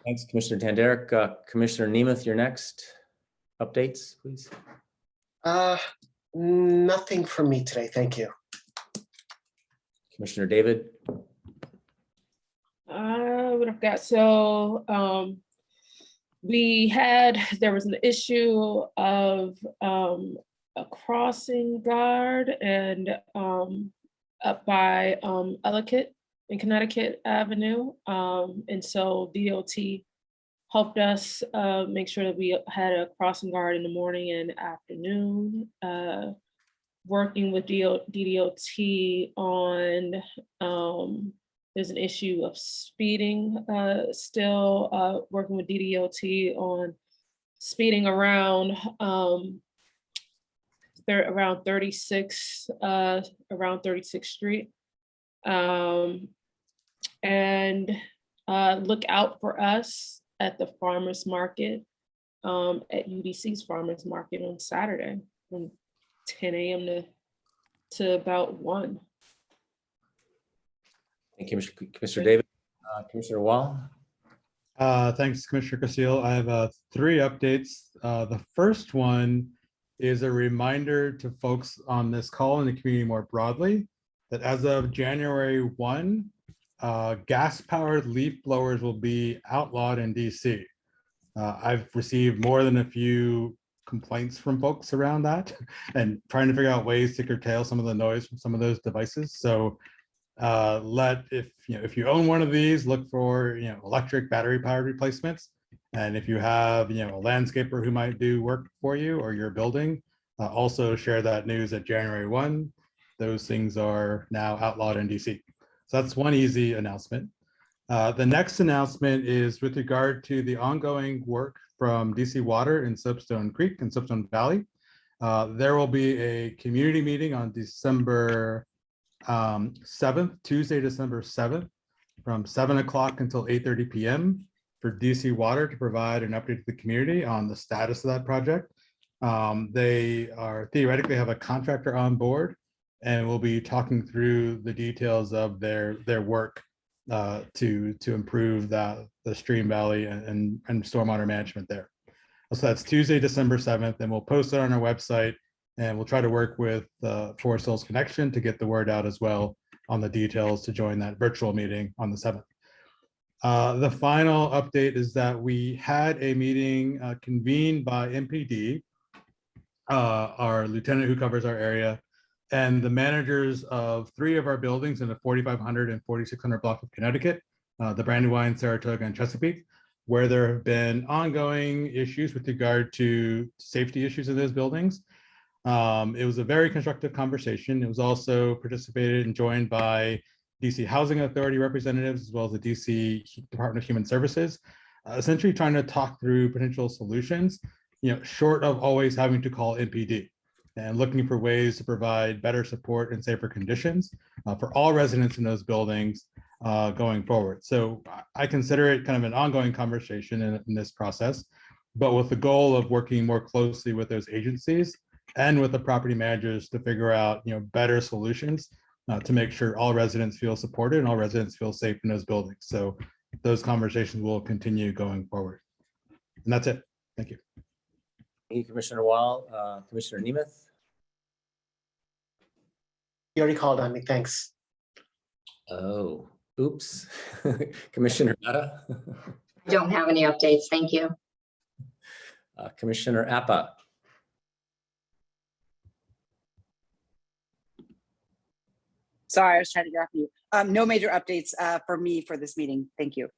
Thanks, Commissioner Tanderek. Commissioner Nemeth, your next updates, please. Nothing from me today. Thank you. Commissioner David. What I've got, so there was an issue of a crossing guard and up by Ellicott and Connecticut Avenue. And so DOT helped us make sure that we had a crossing guard in the morning and afternoon, working with DDOT on, there's an issue of speeding still, working with DDOT on speeding around around 36th Street. And look out for us at the farmers market, at UDC's farmers market on Saturday from 10 a.m. to about 1. Thank you, Commissioner David. Commissioner Wall. Thanks, Commissioner Casile. I have 3 updates. The first one is a reminder to folks on this call and the community more broadly that as of January 1, gas-powered leaf blowers will be outlawed in DC. I've received more than a few complaints from folks around that and trying to figure out ways to curtail some of the noise from some of those devices. So if you own one of these, look for electric battery powered replacements. And if you have a landscaper who might do work for you or your building, also share that news at January 1. Those things are now outlawed in DC. So that's one easy announcement. The next announcement is with regard to the ongoing work from DC Water in Soapstone Creek and Soapstone Valley. There will be a community meeting on December 7th, Tuesday, December 7th, from 7 o'clock until 8:30 p.m. for DC Water to provide an update to the community on the status of that project. They are theoretically have a contractor on board and will be talking through the details of their work to improve the stream valley and stormwater management there. So that's Tuesday, December 7th, and we'll post it on our website, and we'll try to work with Forest Hills Connection to get the word out as well on the details to join that virtual meeting on the 7th. The final update is that we had a meeting convened by MPD, our lieutenant who covers our area, and the managers of 3 of our buildings in the 4500 and 4600 block of Connecticut, the Brandywine, Saratoga, and Chesapeake, where there have been ongoing issues with regard to safety issues in those buildings. It was a very constructive conversation. It was also participated and joined by DC Housing Authority representatives, as well as the DC Department of Human Services, essentially trying to talk through potential solutions, short of always having to call MPD, and looking for ways to provide better support and safer conditions for all residents in those buildings going forward. So I consider it kind of an ongoing conversation in this process, but with the goal of working more closely with those agencies and with the property managers to figure out better solutions to make sure all residents feel supported and all residents feel safe in those buildings. So those conversations will continue going forward. And that's it. Thank you. Thank you, Commissioner Wall. Commissioner Nemeth. You already called on me. Thanks. Oh, oops. Commissioner Mehta. I don't have any updates. Thank you. Commissioner Appa. Sorry, I was trying to grab you. No major updates for me for this meeting. Thank you.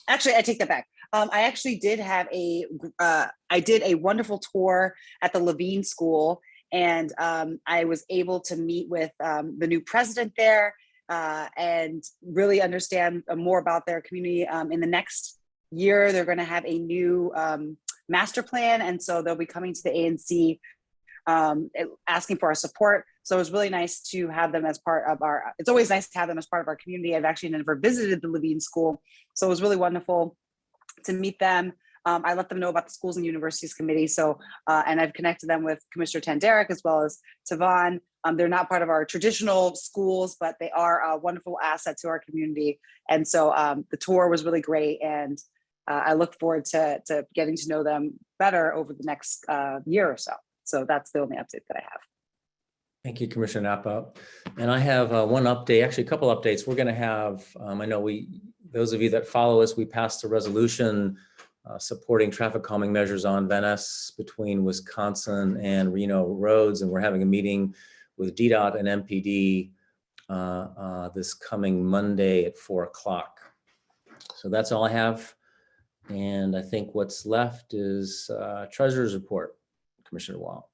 Actually, I take that back. I actually did have I did a wonderful tour at the Levine School, and I was able to meet with the new president there and really understand more about their community. In the next year, they're going to have a new master plan, and so they'll be coming to the ANC asking for our support. So it was really nice to have them as part of it's always nice to have them as part of our community. I've actually never visited the Levine School, so it was really wonderful to meet them. I let them know about the Schools and Universities Committee. So, and I've connected them with Commissioner Tanderek as well as Tavon. They're not part of our traditional schools, but they are a wonderful asset to our community. And so the tour was really great. And I look forward to getting to know them better over the next year or so. So that's the only update that I have. Thank you, Commissioner Napa. And I have one update, actually a couple updates. We're going to have, I know those of you that follow us, we passed a resolution supporting traffic calming measures on Van Ness between Wisconsin and Reno roads. And we're having a meeting with DDOT and MPD this coming Monday at 4 o'clock. So that's all I have. And I think what's left is Treasurer's report, Commissioner Wall.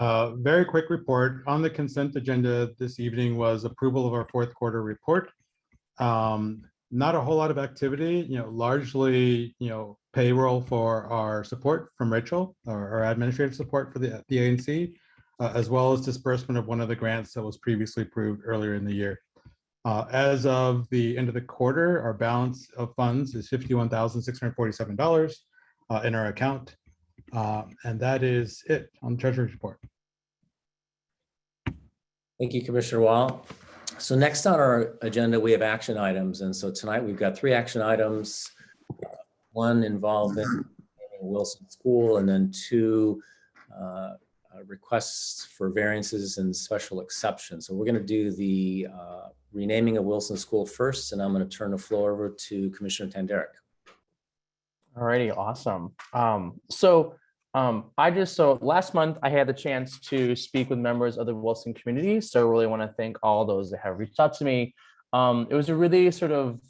Very quick report on the consent agenda this evening was approval of our fourth quarter report. Not a whole lot of activity, largely, payroll for our support from Rachel, our administrative support for the ANC, as well as disbursement of one of the grants that was previously approved earlier in the year. As of the end of the quarter, our balance of funds is $51,647 in our account. And that is it on the Treasurer's report. Thank you, Commissioner Wall. So next on our agenda, we have action items. And so tonight we've got 3 action items, one involving Wilson School, and then 2 requests for variances and special exceptions. So we're going to do the renaming of Wilson School first, and I'm going to turn the floor over to Commissioner Tanderick. All righty, awesome. So last month I had the chance to speak with members of the Wilson community. So I really want to thank all those that have reached out to me. It was a really sort of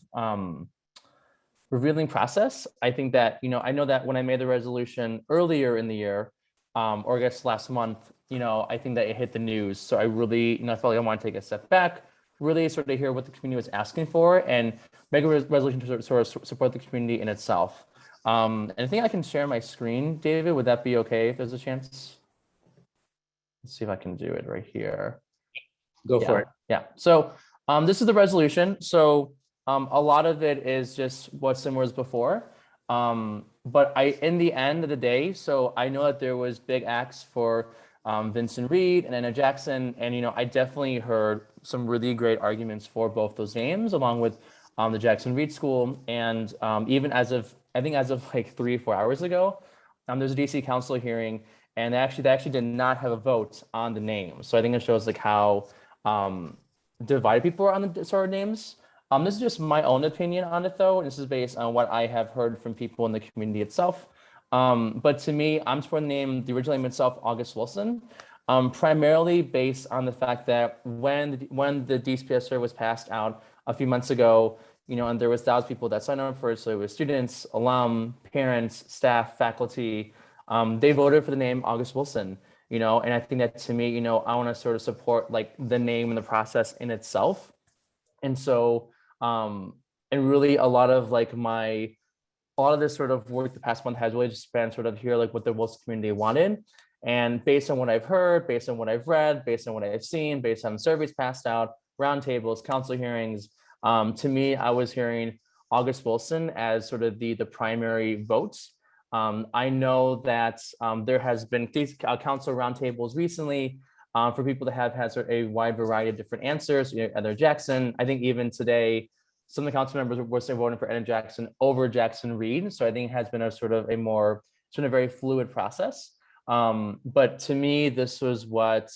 revealing process. I think that, I know that when I made the resolution earlier in the year, or I guess last month, I think that it hit the news. So I really, I felt like I want to take a step back, really sort of hear what the community was asking for and make a resolution to sort of support the community in itself. And I think I can share my screen, David. Would that be okay if there's a chance? Let's see if I can do it right here. Go for it. Yeah. So this is the resolution. So a lot of it is just what's similar as before. But in the end of the day, so I know that there was big acts for Vincent Reed and Anna Jackson. And, I definitely heard some really great arguments for both those names, along with the Jackson Reed School. And even as of like 3 or 4 hours ago, there's a DC council hearing, and they actually did not have a vote on the name. So I think it shows like how divided people are on the sort of names. This is just my own opinion on it, though. And this is based on what I have heard from people in the community itself. But to me, I'm supporting the original name itself, August Wilson, primarily based on the fact that when the DCPSR was passed out a few months ago, and there was thousands of people that signed up for it. So it was students, alum, parents, staff, faculty. They voted for the name August Wilson, and I think that to me, I want to sort of support like the name and the process in itself. And so, and really a lot of this sort of work the past month has really just been sort of hear like what the Wilson community wanted. And based on what I've heard, based on what I've read, based on what I've seen, based on surveys passed out, roundtables, council hearings, to me, I was hearing August Wilson as sort of the primary vote. I know that there has been these council roundtables recently for people that have had sort of a wide variety of different answers. Anna Jackson, I think even today, some of the council members were still voting for Anna Jackson over Jackson Reed. So I think it has been a sort of very fluid process. But to me, this was what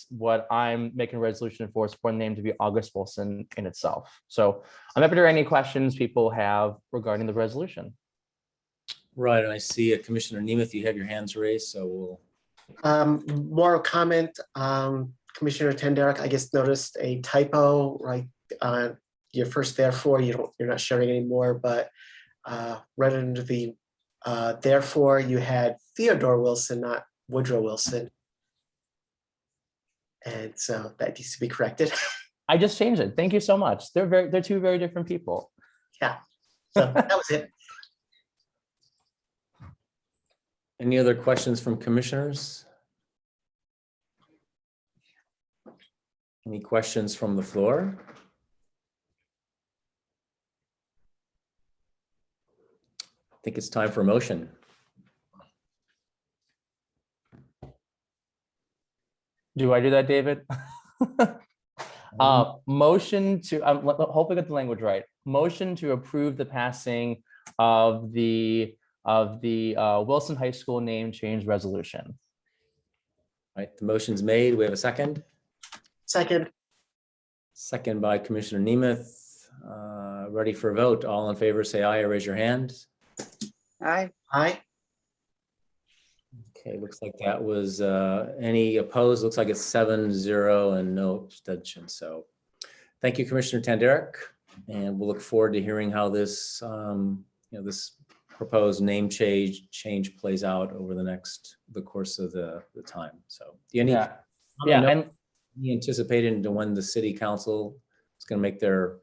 I'm making a resolution for the name to be August Wilson in itself. So I'm happy to hear any questions people have regarding the resolution. Right, and I see Commissioner Nemeth, you have your hands raised, so we'll. More comment, Commissioner Tanderick, I just noticed a typo, right? Your first therefore, you're not sharing anymore, but right under the therefore, you had Theodore Wilson, not Woodrow Wilson. And so that needs to be corrected. I just changed it. Thank you so much. They're 2 very different people. Yeah, so that was it. Any other questions from commissioners? Any questions from the floor? I think it's time for a motion. Do I do that, David? Motion to, hopefully I got the language right. Motion to approve the passing of the Wilson High School name change resolution. All right, the motion's made. We have a second. Second, Second by Commissioner Nemeth. Ready for a vote. All in favor, say aye or raise your hand. Aye. aye. Okay, looks like that was, any opposed? Looks like it's 7-0 and no abstention. So thank you, Commissioner Tanderek. And we'll look forward to hearing how this, this proposed name change plays out over the course of the time. So do you Yeah, know and you anticipated into when the city council is going to make their,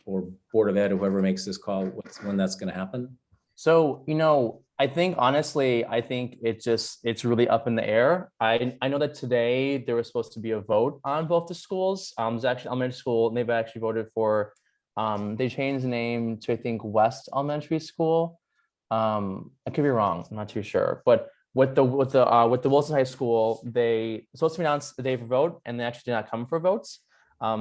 or Board of Ed, whoever makes this call, when that's going to happen? so, I think honestly, it's really up in the air. I know that today there was supposed to be a vote on both the schools. There's actually elementary school, they've actually voted for, they changed the name to, I think, West Elementary School. I could be wrong, I'm not too sure. But with the Wilson High School, they supposed to be announced the day for vote, and they actually did not come for votes.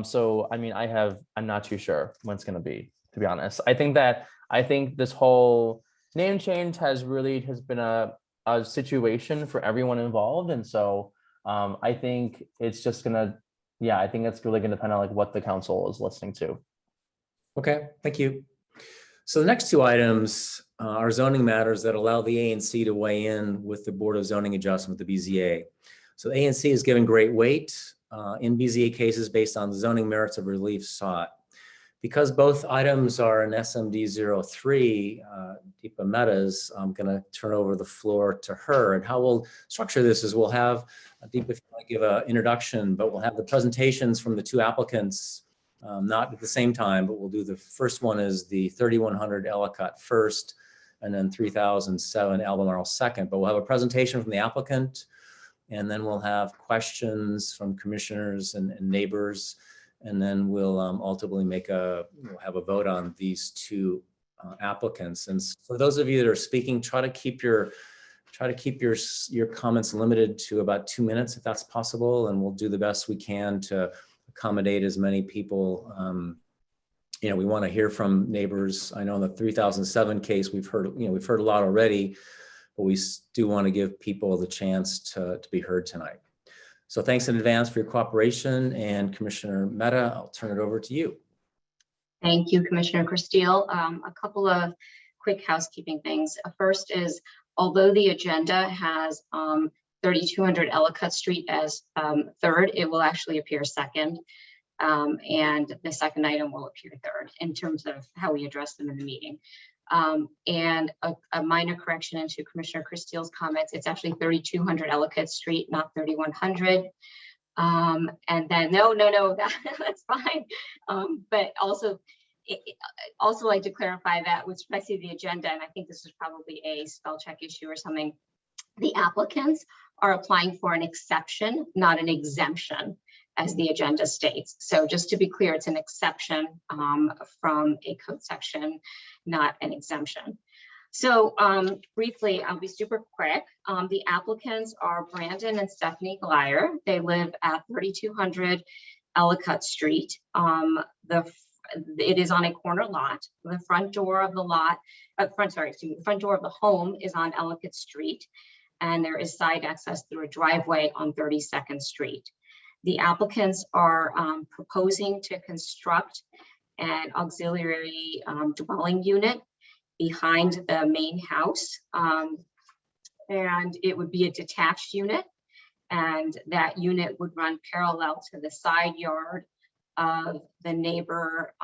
So I mean, I'm not too sure when it's gonna be, to be honest. I think this whole name change has been a situation for everyone involved. And so I think it's just gonna, I think it's really gonna depend on like what the council is listening to. Okay, thank you. So the next two items are zoning matters that allow the ANC to weigh in with the Board of Zoning Adjustment, the BZA. So the ANC is given great weight in BZA cases based on the zoning merits of relief sought. Because both items are in SMD 03, Deepa Mehta's, I'm going to turn over the floor to her. And how we'll structure this is we'll have, Deepa, if you want to give an introduction, but we'll have the presentations from the two applicants, not at the same time, but we'll do the first one is the 3100 Ellicott first, and then 3007 Albemarle second. But we'll have a presentation from the applicant, and then we'll have questions from commissioners and neighbors. And then we'll ultimately we'll have a vote on these two applicants. And for those of you that are speaking, try to keep your comments limited to about 2 minutes if that's possible. And we'll do the best we can to accommodate as many people. We want to hear from neighbors. I know in the 3007 case, we've heard a lot already, but we do want to give people the chance to be heard tonight. So thanks in advance for your cooperation, and Commissioner Mehta, I'll turn it over to you. Thank you, Commissioner Castile. A couple of quick housekeeping things. First is, although the agenda has 3200 Ellicott Street as third, it will actually appear second. And the second item will appear third in terms of how we address them in the meeting. And a minor correction into Commissioner Castile's comments, it's actually 3200 Ellicott Street, not 3100. And then, no, that's fine. But also like to clarify that with respect to the agenda, and I think this is probably a spell check issue or something, the applicants are applying for an exception, not an exemption, as the agenda states. So just to be clear, it's an exception from a code section, not an exemption. So briefly, I'll be super quick. The applicants are Brandon and Stephanie Glyer. They live at 3200 Ellicott Street. It is on a corner lot. The front door of the lot, the front door of the home is on Ellicott Street, and there is side access through a driveway on 32nd Street. The applicants are proposing to construct an auxiliary dwelling unit behind the main house. And it would be a detached unit. And that unit would run parallel to the side yard of the neighbor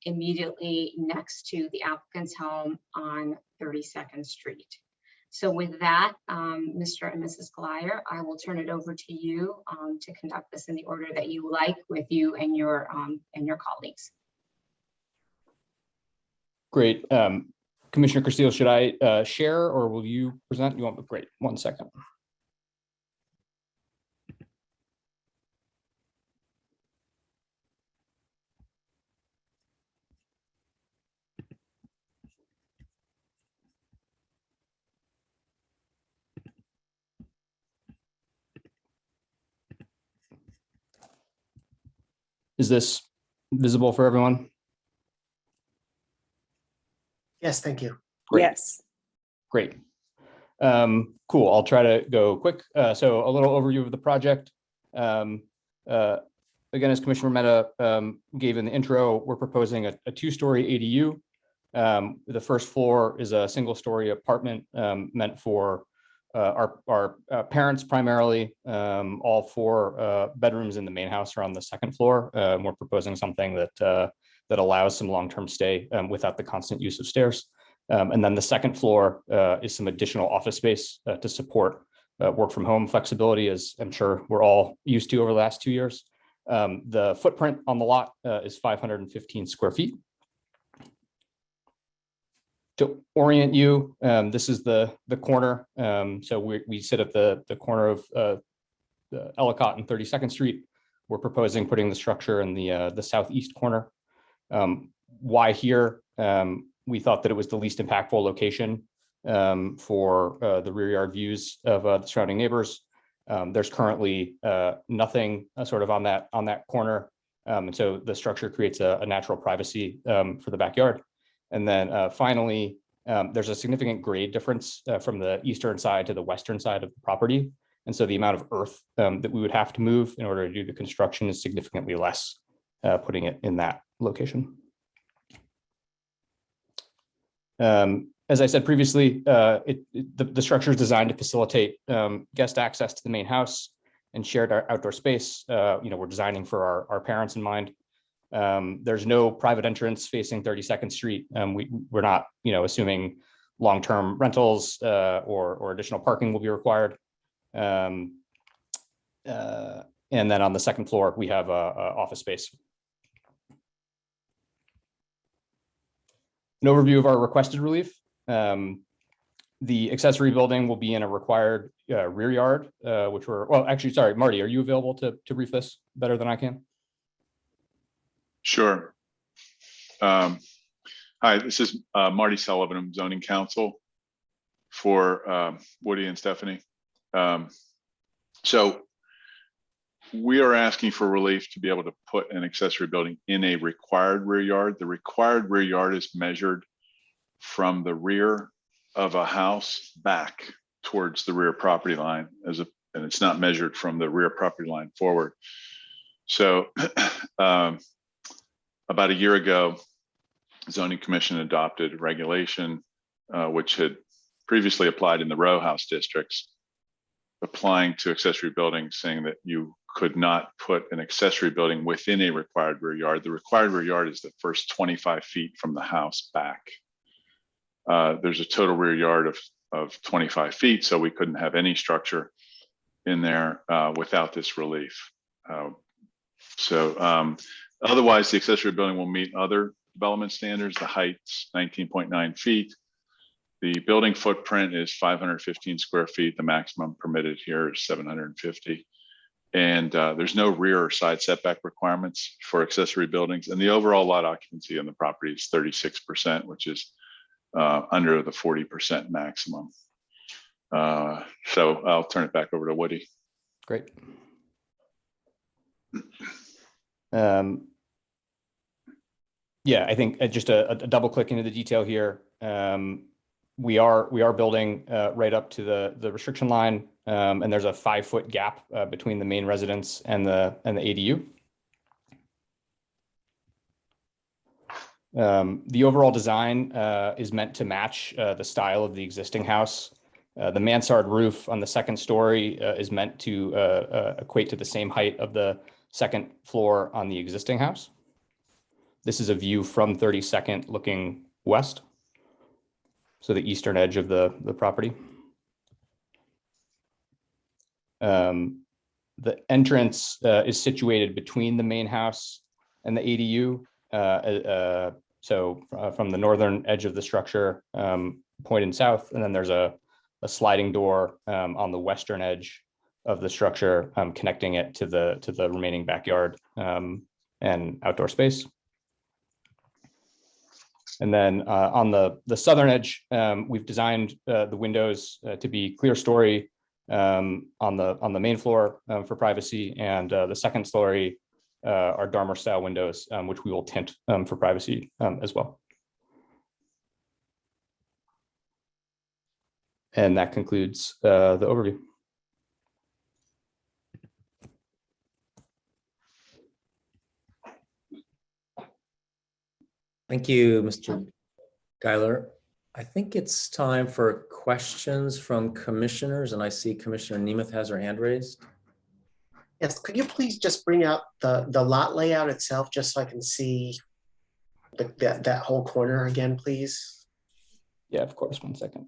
immediately next to the applicant's home on 32nd Street. So with that, Mr. and Mrs. Glyer, I will turn it over to you to conduct this in the order that you like with you and your colleagues. Great. Commissioner Castile, should I share or will you present? You want, great, 1 second. Is this visible for everyone? Yes, thank you. Great. Yes. Great. Cool. I'll try to go quick. So a little overview of the project. Again, as Commissioner Mehta gave in the intro, we're proposing a two-story ADU. The first floor is a single-story apartment meant for our parents primarily. All four bedrooms in the main house are on the second floor. We're proposing something that allows some long-term stay without the constant use of stairs. And then the second floor is some additional office space to support work from home flexibility, as I'm sure we're all used to over the last 2 years. The footprint on the lot is 515 square feet. To orient you, this is the corner. So we sit at the corner of the Ellicott and 32nd Street. We're proposing putting the structure in the southeast corner. Why here? We thought that it was the least impactful location for the rear yard views of the surrounding neighbors. There's currently nothing sort of on that corner. And so the structure creates a natural privacy for the backyard. And then finally, there's a significant grade difference from the eastern side to the western side of the property. And so the amount of earth that we would have to move in order to do the construction is significantly less, putting it in that location. As I said previously, the structure is designed to facilitate guest access to the main house and shared outdoor space. We're designing for our parents in mind. There's no private entrance facing 32nd Street. We're not, assuming long-term rentals or additional parking will be required. And then on the second floor, we have office space. An overview of our requested relief. The accessory building will be in a required rear yard, sorry, Marty, are you available to brief this better than I can? Sure. Hi, this is Marty Sullivan, I'm zoning counsel for Woody and Stephanie. So we are asking for relief to be able to put an accessory building in a required rear yard. The required rear yard is measured from the rear of a house back towards the rear property line, and it's not measured from the rear property line forward. So about a year ago, Zoning Commission adopted a regulation which had previously applied in the row house districts, applying to accessory buildings, saying that you could not put an accessory building within a required rear yard. The required rear yard is the first 25 feet from the house back. There's a total rear yard of 25 feet, so we couldn't have any structure in there without this relief. Otherwise, the accessory building will meet other development standards. The height's 19.9 feet. The building footprint is 515 square feet. The maximum permitted here is 750. And there's no rear or side setback requirements for accessory buildings. And the overall lot occupancy on the property is 36%, which is under the 40% maximum. So I'll turn it back over to Woody. Great. Yeah, I think just a double click into the detail here. We are building right up to the restriction line, and there's a 5-foot gap between the main residence and the ADU. The overall design is meant to match the style of the existing house. The mansard roof on the second story is meant to equate to the same height of the second floor on the existing house. This is a view from 32nd looking west. So the eastern edge of the property. The entrance is situated between the main house and the ADU. So from the northern edge of the structure, pointing south, and then there's a sliding door on the western edge of the structure, connecting it to the remaining backyard and outdoor space. And then on the southern edge, we've designed the windows to be clear story on the main floor for privacy, and the second story are dormer style windows, which we will tint for privacy as well. And that concludes the overview. Thank you, Mr. Geiler. I think it's time for questions from commissioners, and I see Commissioner Nemeth has her hand raised. Yes, could you please just bring up the lot layout itself, just so I can see that whole corner again, please? Yeah, of course. 1 second.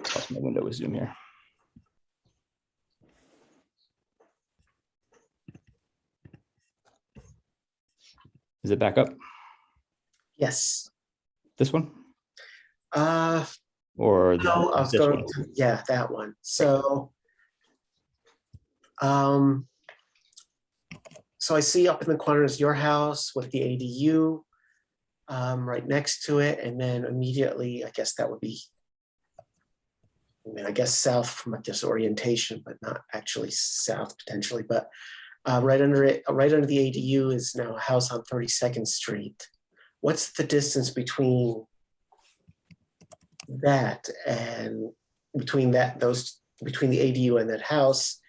Plus my window with Zoom here. Is it back up? Yes. This one? Uh, Or no, I was this going one? to, yeah, that one. So, so I see up in the corner is your house with the ADU right next to it, and then immediately, I guess that would be, I mean, I guess south from a disorientation, but not actually south potentially, but right under it, right under the ADU is now a house on 32nd Street. What's the distance between that and between the ADU and that house,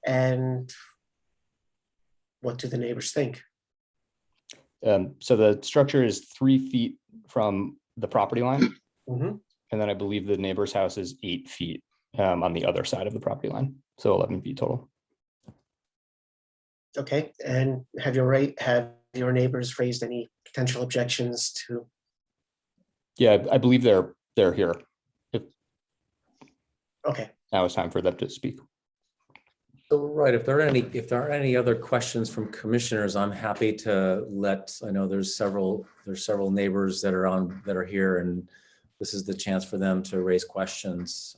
and what do the neighbors think? So the structure is 3 feet from the property line. Mhm. And then I believe the neighbor's house is 8 feet on the other side of the property line. So 11 feet total. Okay, and have your neighbors raised any potential objections to? Yeah, I believe they're here. Okay, Now it's time for them to speak. So, right, if there are any other questions from commissioners, I'm happy to I know there's several neighbors that are here, and this is the chance for them to raise questions.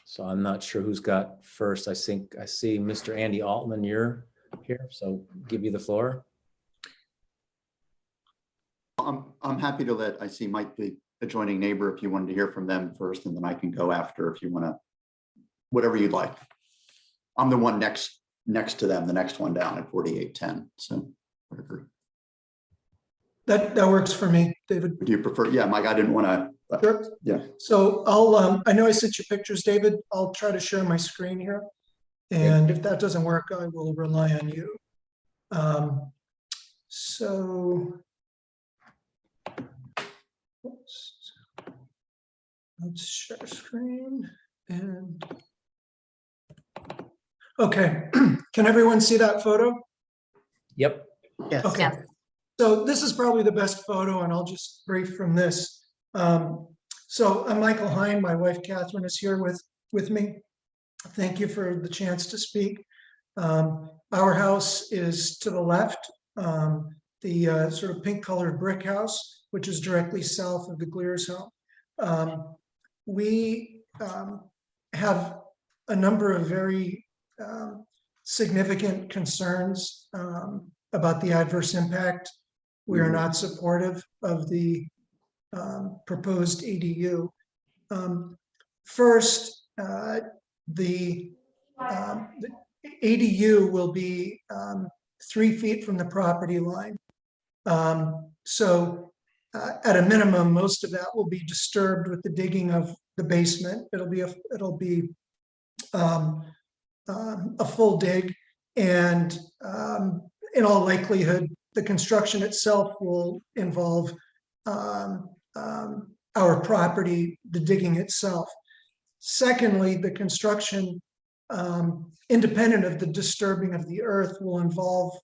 So I'm not sure who's got first. I see Mr. Andy Altman, you're here, so give you the floor. I'm happy to I see Mike, the adjoining neighbor, if you wanted to hear from them first, and then I can go after if you want to, whatever you'd like. I'm the one next to them, the next one down at 4810. So whatever. That works for me, David. Do you prefer? Yeah, Mike, I didn't want to. Sure. Yeah. So I know I sent you pictures, David. I'll try to share my screen here. And if that doesn't work, I will rely on you. So let's share screen and okay. Can everyone see that photo? Yep. yes. Okay. Yes. So this is probably the best photo, and I'll just brief from this. So I'm Michael Hine. My wife Catherine is here with me. Thank you for the chance to speak. Our house is to the left, the sort of pink colored brick house, which is directly south of the Glears home. We have a number of very significant concerns about the adverse impact. We are not supportive of the proposed ADU. First, the ADU will be 3 feet from the property line. So at a minimum, most of that will be disturbed with the digging of the basement. It'll be a full dig, and in all likelihood, the construction itself will involve our property, the digging itself. Secondly, the construction, independent of the disturbing of the earth, will involve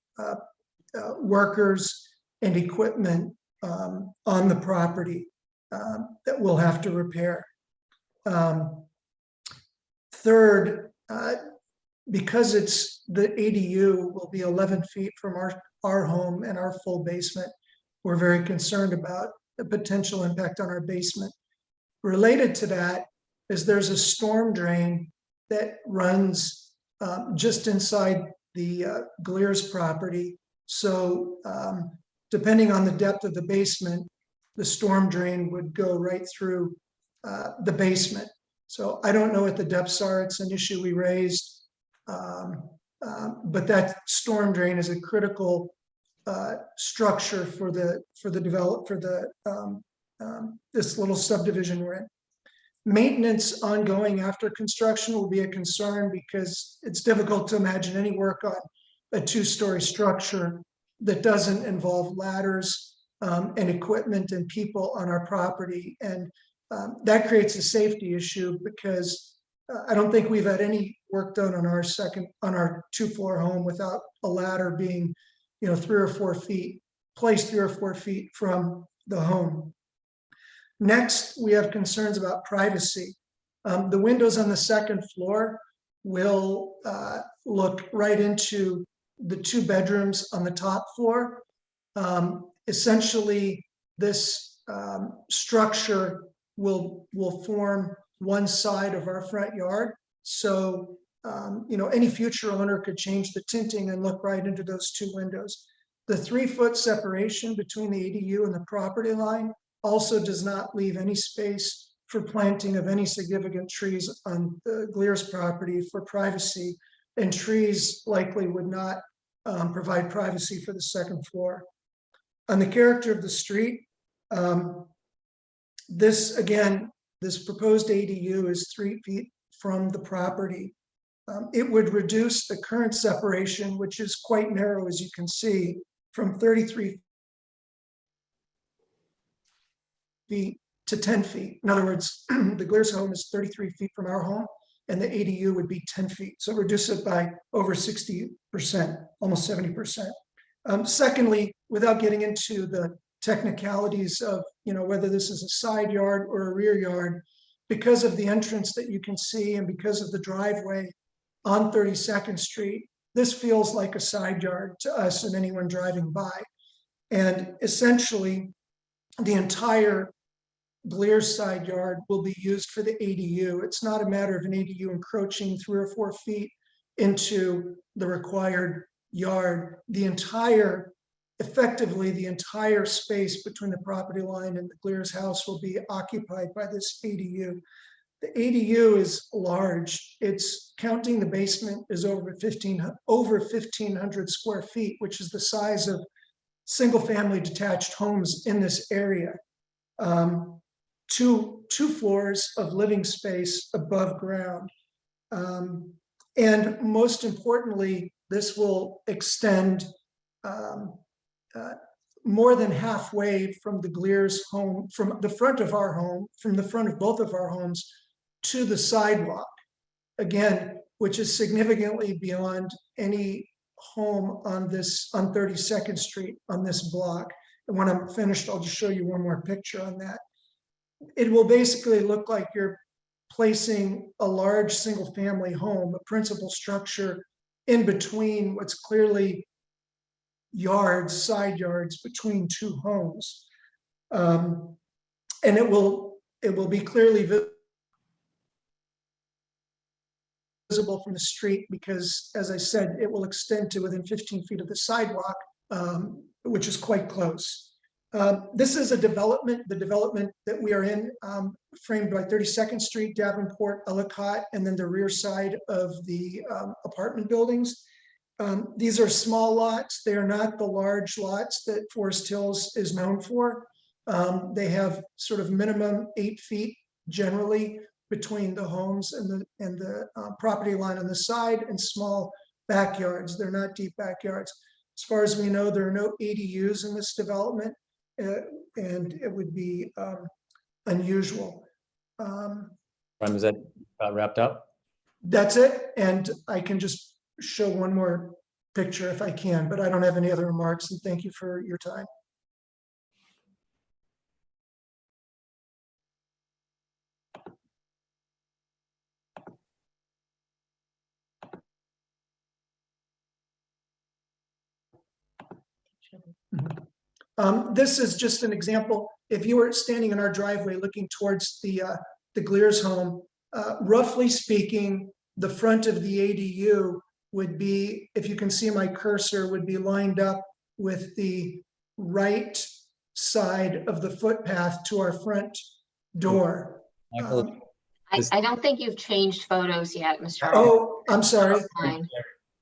workers and equipment on the property that we'll have to repair. Third, because the ADU will be 11 feet from our home and our full basement, we're very concerned about the potential impact on our basement. Related to that is there's a storm drain that runs just inside the Glears property. So depending on the depth of the basement, the storm drain would go right through the basement. So I don't know what the depths are. It's an issue we raised But that storm drain is a critical structure for this little subdivision we're in. Maintenance ongoing after construction will be a concern because it's difficult to imagine any work on a two-story structure that doesn't involve ladders and equipment and people on our property. And that creates a safety issue because I don't think we've had any work done on our two-floor home without a ladder being, 3 or 4 feet, placed 3 or 4 feet from the home. Next, we have concerns about privacy. The windows on the second floor will look right into the 2 bedrooms on the top floor. Essentially, this structure will form one side of our front yard. So, any future owner could change the tinting and look right into those 2 windows. The 3-foot separation between the ADU and the property line also does not leave any space for planting of any significant trees on the Glears property for privacy, and trees likely would not provide privacy for the second floor. On the character of the street, this proposed ADU is 3 feet from the property. It would reduce the current separation, which is quite narrow, as you can see, from 33 feet to 10 feet. In other words, the Glears home is 33 feet from our home, and the ADU would be 10 feet. So reduce it by over 60%, almost 70%. Secondly, without getting into the technicalities of whether this is a side yard or a rear yard, because of the entrance that you can see and because of the driveway on 32nd Street, this feels like a side yard to us and anyone driving by. And essentially, the entire Glears side yard will be used for the ADU. It's not a matter of an ADU encroaching 3 or 4 feet into the required yard. Effectively, the entire space between the property line and the Glears house will be occupied by this ADU. The ADU is large. It's, counting the basement, is over 1,500 square feet, which is the size of single-family detached homes in this area. Two floors of living space above ground. And most importantly, this will extend more than halfway from the Glears home, from the front of our home, from the front of both of our homes to the sidewalk, again, which is significantly beyond any home on 32nd Street on this block. And when I'm finished, I'll just show you one more picture on that. It will basically look like you're placing a large single family home, a principal structure, in between what's clearly side yards between 2 homes. And it will be clearly visible from the street because, as I said, it will extend to within 15 feet of the sidewalk, which is quite close. This is the development that we are in, framed by 32nd Street, Davenport, Ellicott, and then the rear side of the apartment buildings. These are small lots. They are not the large lots that Forest Hills is known for. They have sort of minimum 8 feet generally between the homes and the property line on the side, and small backyards. They're not deep backyards. As far as we know, there are no ADUs in this development, and it would be unusual. Is that wrapped up? That's it. And I can just show one more picture if I can, but I don't have any other remarks, and thank you for your time. This is just an example. If you were standing in our driveway looking towards the Glears home, roughly speaking, the front of the ADU would be, if you can see my cursor, would be lined up with the right side of the footpath to our front door. Michael, I don't think you've changed photos yet, Mr. Arnold. Oh, I'm sorry. Fine.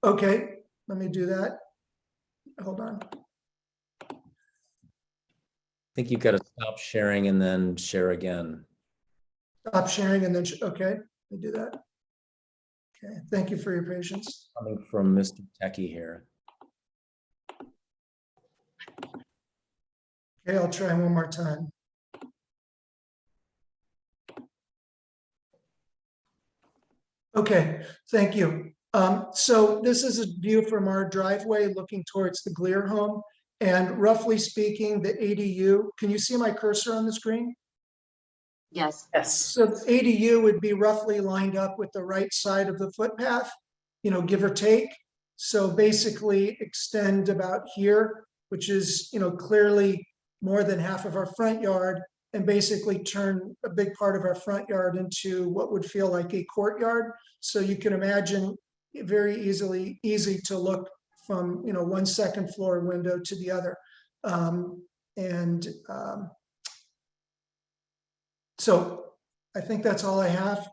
Okay, let me do that. Hold on. I think you've got to stop sharing and then share again. Stop sharing and then, okay, let me do that. Okay, thank you for your patience. Coming from Mr. Techie here. Okay, I'll try one more time. Okay, thank you. So this is a view from our driveway looking towards the Glear home. And roughly speaking, the ADU, can you see my cursor on the screen? Yes. Yes. So the ADU would be roughly lined up with the right side of the footpath, give or take. So basically extend about here, which is, clearly more than half of our front yard, and basically turn a big part of our front yard into what would feel like a courtyard. So you can imagine very easy to look from, one second floor window to the other. So I think that's all I have.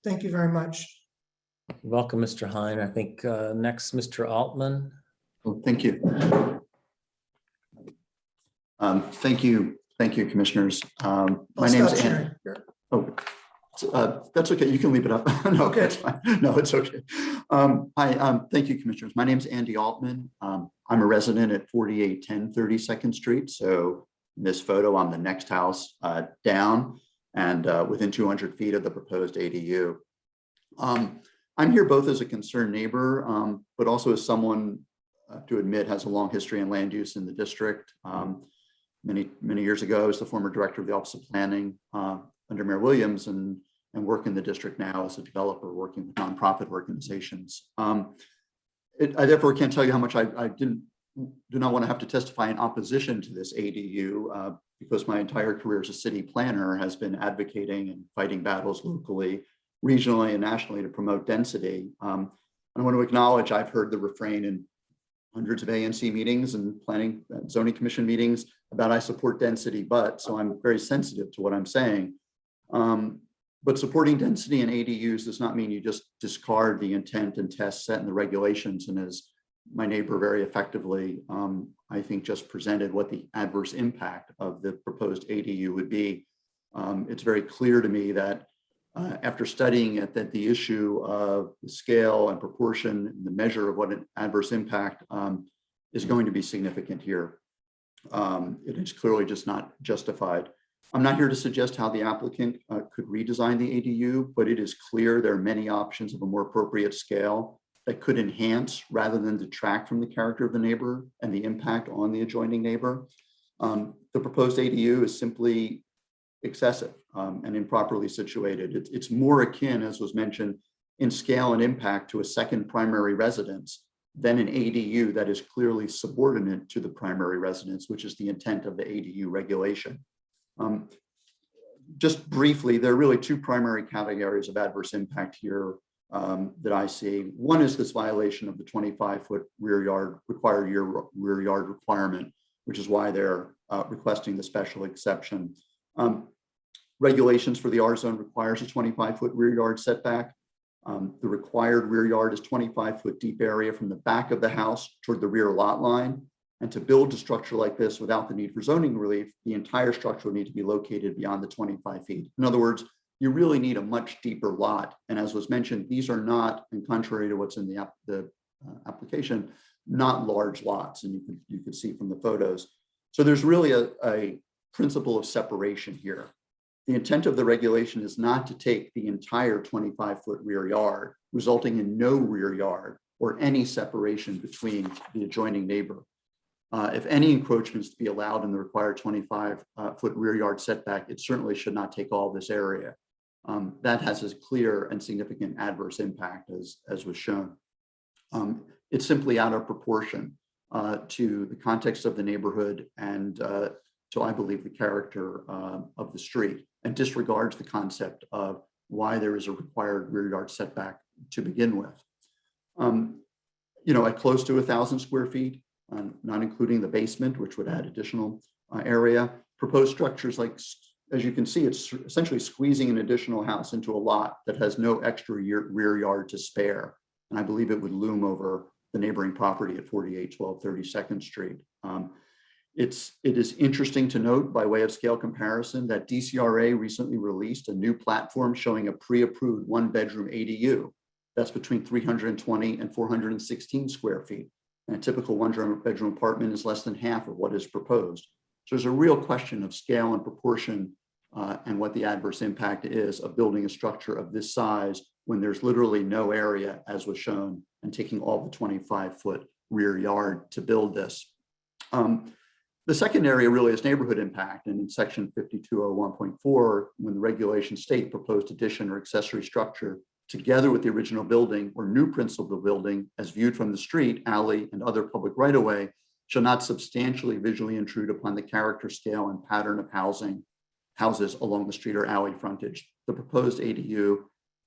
Thank you very much. You're welcome, Mr. Hine. I think next, Mr. Altman. Well, thank you. Thank you, commissioners. My I'll name's stop Ann. sharing here. Oh, that's okay. You can leave it up. No, Okay. that's fine. No, it's okay. Hi, thank you, commissioners. My name's Andy Altman. I'm a resident at 4810 32nd Street. So in this photo, I'm the next house down and within 200 feet of the proposed ADU. I'm here both as a concerned neighbor, but also as someone to admit has a long history in land use in the district. Many years ago, I was the former director of the Office of Planning under Mayor Williams, and work in the district now as a developer working with nonprofit organizations. I therefore can't tell you how much I do not want to have to testify in opposition to this ADU because my entire career as a city planner has been advocating and fighting battles locally, regionally, and nationally to promote density. I want to acknowledge I've heard the refrain in hundreds of ANC meetings and planning and zoning commission meetings about I support density, so I'm very sensitive to what I'm saying. But supporting density in ADUs does not mean you just discard the intent and tests set in the regulations. And as my neighbor very effectively, I think, just presented what the adverse impact of the proposed ADU would be. It's very clear to me that after studying it, that the issue of the scale and proportion, and the measure of what an adverse impact is going to be significant here. It is clearly just not justified. I'm not here to suggest how the applicant could redesign the ADU, but it is clear there are many options of a more appropriate scale that could enhance rather than detract from the character of the neighbor and the impact on the adjoining neighbor. The proposed ADU is simply excessive and improperly situated. It's more akin, as was mentioned, in scale and impact to a second primary residence than an ADU that is clearly subordinate to the primary residence, which is the intent of the ADU regulation. Just briefly, there are really two primary categories of adverse impact here that I see. One is this violation of the 25-foot rear yard requirement, which is why they're requesting the special exception. Regulations for the R zone requires a 25-foot rear yard setback. The required rear yard is 25-foot deep area from the back of the house toward the rear lot line. And to build a structure like this without the need for zoning relief, the entire structure will need to be located beyond the 25 feet. In other words, you really need a much deeper lot. And as was mentioned, these are not, and contrary to what's in the application, not large lots. And you can see from the photos. So there's really a principle of separation here. The intent of the regulation is not to take the entire 25-foot rear yard, resulting in no rear yard or any separation between the adjoining neighbor. If any encroachments to be allowed in the required 25-foot rear yard setback, it certainly should not take all this area. That has a clear and significant adverse impact, as was shown. It's simply out of proportion to the context of the neighborhood and to, I believe, the character of the street, and disregards the concept of why there is a required rear yard setback to begin with. At close to 1,000 square feet, not including the basement, which would add additional area. Proposed structures, like, as you can see, it's essentially squeezing an additional house into a lot that has no extra rear yard to spare. And I believe it would loom over the neighboring property at 4812 32nd Street. It is interesting to note, by way of scale comparison, that DCRA recently released a new platform showing a pre-approved 1-bedroom ADU that's between 320 and 416 square feet. And a typical 1-bedroom apartment is less than half of what is proposed. So there's a real question of scale and proportion and what the adverse impact is of building a structure of this size when there's literally no area, as was shown, and taking all the 25-foot rear yard to build this. The second area really is neighborhood impact, and in section 5201.4, when the regulation state proposed addition or accessory structure together with the original building or new principal building as viewed from the street, alley, and other public right-of-way shall not substantially visually intrude upon the character, scale, and pattern of houses along the street or alley frontage. The proposed ADU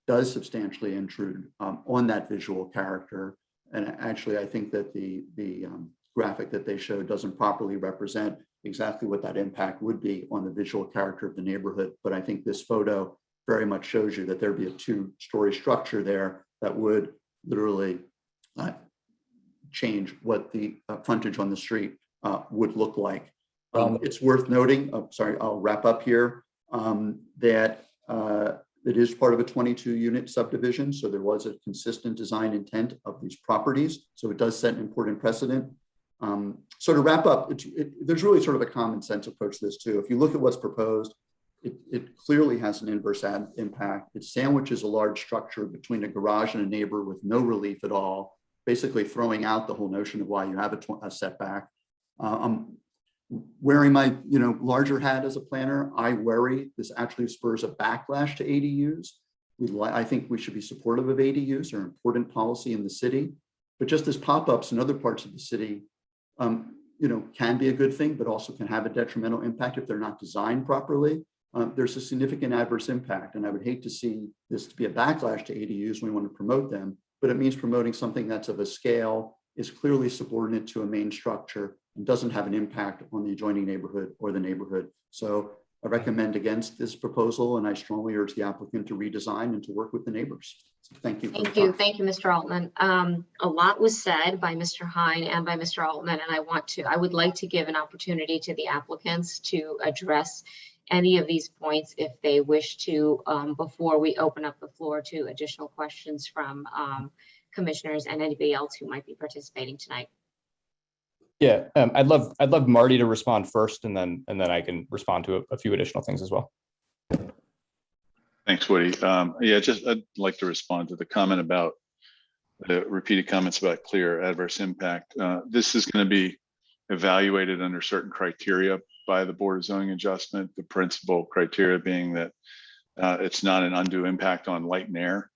does substantially intrude on that visual character. And actually, I think that the graphic that they showed doesn't properly represent exactly what that impact would be on the visual character of the neighborhood. But I think this photo very much shows you that there'd be a 2-story structure there that would literally change what the frontage on the street would look like. It's worth noting, sorry, I'll wrap up here, that it is part of a 22-unit subdivision. So there was a consistent design intent of these properties. So it does set an important precedent. So to wrap up, there's really sort of a common sense approach to this too. If you look at what's proposed, it clearly has an inverse impact. It sandwiches a large structure between a garage and a neighbor with no relief at all, basically throwing out the whole notion of why you have a setback. I'm wearing my larger hat as a planner. I worry this actually spurs a backlash to ADUs. I think we should be supportive of ADUs. They're an important policy in the city, but just as pop-ups in other parts of the city can be a good thing, but also can have a detrimental impact if they're not designed properly. There's a significant adverse impact, and I would hate to see this to be a backlash to ADUs when we want to promote them, but it means promoting something that's of a scale, is clearly subordinate to a main structure, and doesn't have an impact on the adjoining neighborhood or the neighborhood. So I recommend against this proposal, and I strongly urge the applicant to redesign and to work with the neighbors. So thank you. Thank you, Mr. Altman. A lot was said by Mr. Hine and by Mr. Altman, and I would like to give an opportunity to the applicants to address any of these points if they wish to, before we open up the floor to additional questions from commissioners and anybody else who might be participating tonight. Yeah, I'd love Marty to respond first, and then I can respond to a few additional things as well. Thanks, Woody. I'd like to respond to the comment about the repeated comments about clear adverse impact. This is going to be evaluated under certain criteria by the Board of Zoning Adjustment. The principal criteria being that it's not an undue impact on light and air.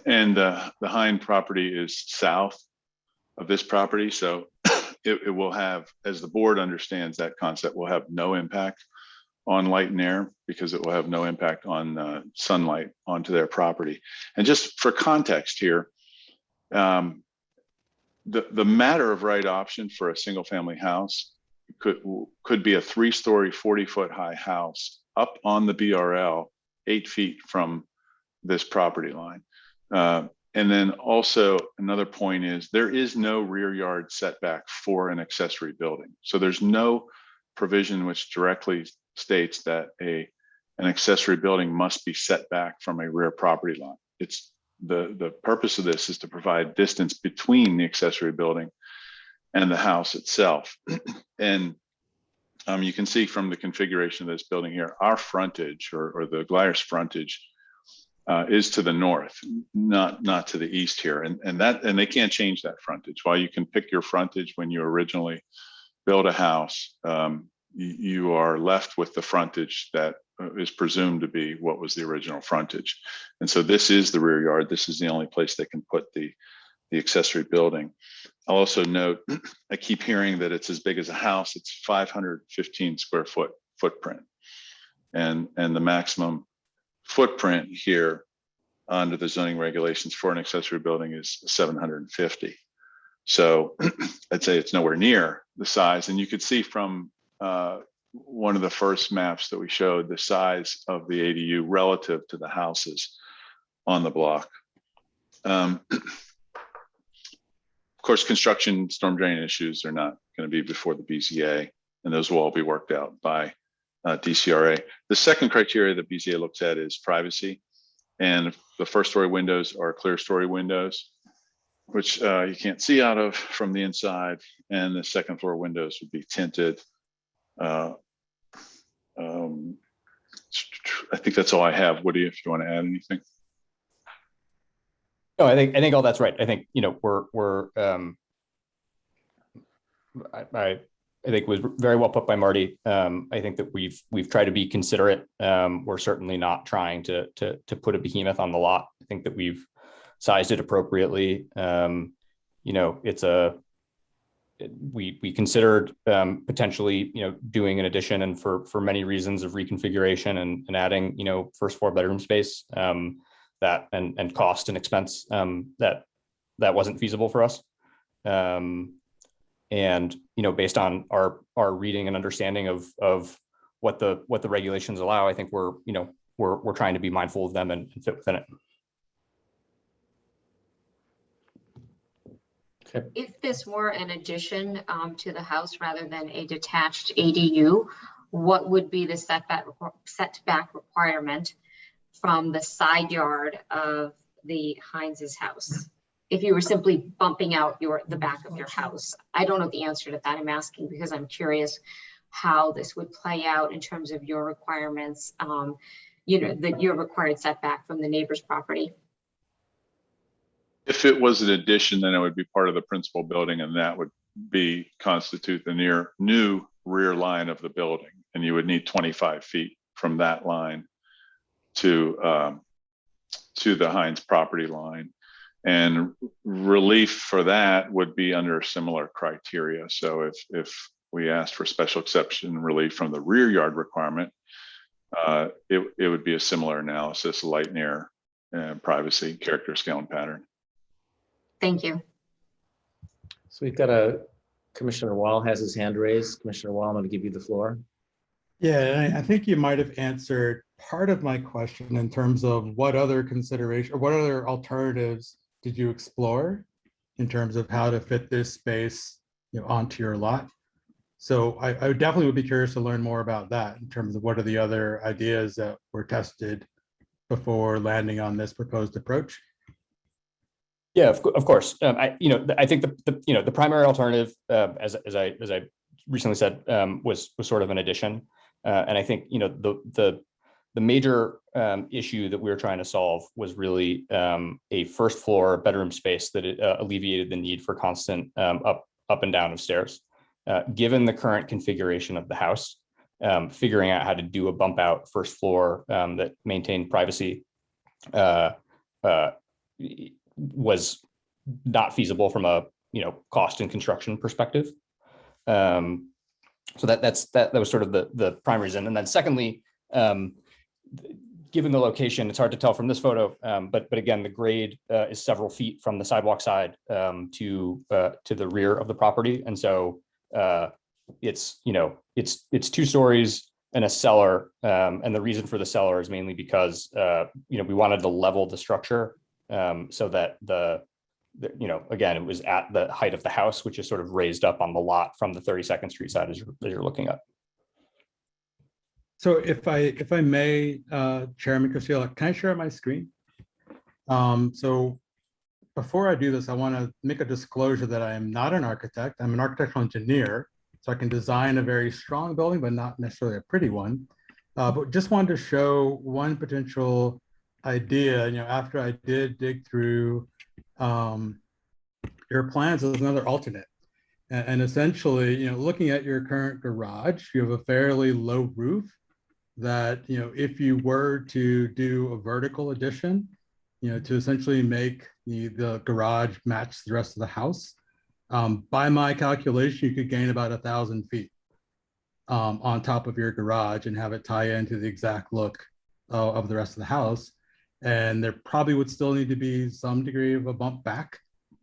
And the Hine property is south of this property. So it will have, as the board understands that concept, will have no impact on light and air because it will have no impact on sunlight onto their property. And just for context here, the matter of right option for a single family house could be a 3-story, 40-foot high house up on the BRL, 8 feet from this property line. And then also another point is there is no rear yard setback for an accessory building. So there's no provision which directly states that an accessory building must be set back from a rear property line. It's the purpose of this is to provide distance between the accessory building and the house itself. And you can see from the configuration of this building here, our frontage or the Glires frontage is to the north, not to the east here. And they can't change that frontage. While you can pick your frontage when you originally build a house, you are left with the frontage that is presumed to be what was the original frontage. And so this is the rear yard. This is the only place they can put the accessory building. I'll also note, I keep hearing that it's as big as a house. It's 515 square foot footprint. And the maximum footprint here under the zoning regulations for an accessory building is 750. So I'd say it's nowhere near the size. And you could see from one of the first maps that we showed the size of the ADU relative to the houses on the block. Of course, construction storm drain issues are not going to be before the BZA, and those will all be worked out by DCRA. The second criteria that BZA looks at is privacy, and the first story windows are clear story windows, which you can't see out of from the inside, and the second floor windows would be tinted. I think that's all I have. Woody, if you want to add anything. No, I think all that's right. I think, you know, I think it was very well put by Marty. I think that we've tried to be considerate. We're certainly not trying to put a behemoth on the lot. I think that we've sized it appropriately. You know, we considered potentially, you know, doing an addition, and for many reasons of reconfiguration and adding, you know, first floor bedroom space, that and cost and expense, that wasn't feasible for us. And, you know, based on our reading and understanding of what the regulations allow, I think we're trying to be mindful of them and fit within it. Okay. If this were an addition to the house rather than a detached ADU, what would be the setback requirement from the side yard of the Heinz's house? If you were simply bumping out the back of your house? I don't know the answer to that. I'm asking because I'm curious how this would play out in terms of your requirements, you know, your required setback from the neighbor's property. If it was an addition, then it would be part of the principal building, and that would constitute the new rear line of the building, and you would need 25 feet from that line to the Heinz property line. And relief for that would be under similar criteria. So if we asked for special exception relief from the rear yard requirement, it would be a similar analysis: light and air, privacy, character, scale, and pattern. Thank you. So we've got Commissioner Wall has his hand raised. Commissioner Wall, I'm going to give you the floor. Yeah, I think you might have answered part of my question in terms of what other consideration or what other alternatives did you explore in terms of how to fit this space, you know, onto your lot. So I definitely would be curious to learn more about that in terms of what are the other ideas that were tested before landing on this proposed approach. Yeah, of course. I think the primary alternative, as I recently said, was sort of an addition, and I think, you know, the major issue that we were trying to solve was really a first floor bedroom space that alleviated the need for constant up and down of stairs. Given the current configuration of the house, figuring out how to do a bump out first floor that maintained privacy was not feasible from a, you know, cost and construction perspective. So that was sort of the prime reason. And then secondly, given the location, it's hard to tell from this photo, but again, the grade is several feet from the sidewalk side to the rear of the property, and so it's 2 stories and a cellar, and the reason for the cellar is mainly because we wanted to level the structure so that again, it was at the height of the house, which is sort of raised up on the lot from the 32nd Street side as you're looking up. So if I may, Chairman Castillo, can I share my screen? So before I do this, I want to make a disclosure that I am not an architect. I'm an architectural engineer, so I can design a very strong building, but not necessarily a pretty one. But just wanted to show one potential idea. After I did dig through your plans, as another alternate. And essentially, looking at your current garage, you have a fairly low roof that, if you were to do a vertical addition, to essentially make the garage match the rest of the house, by my calculation, you could gain about 1,000 feet on top of your garage and have it tie into the exact look of the rest of the house. And there probably would still need to be some degree of a bump back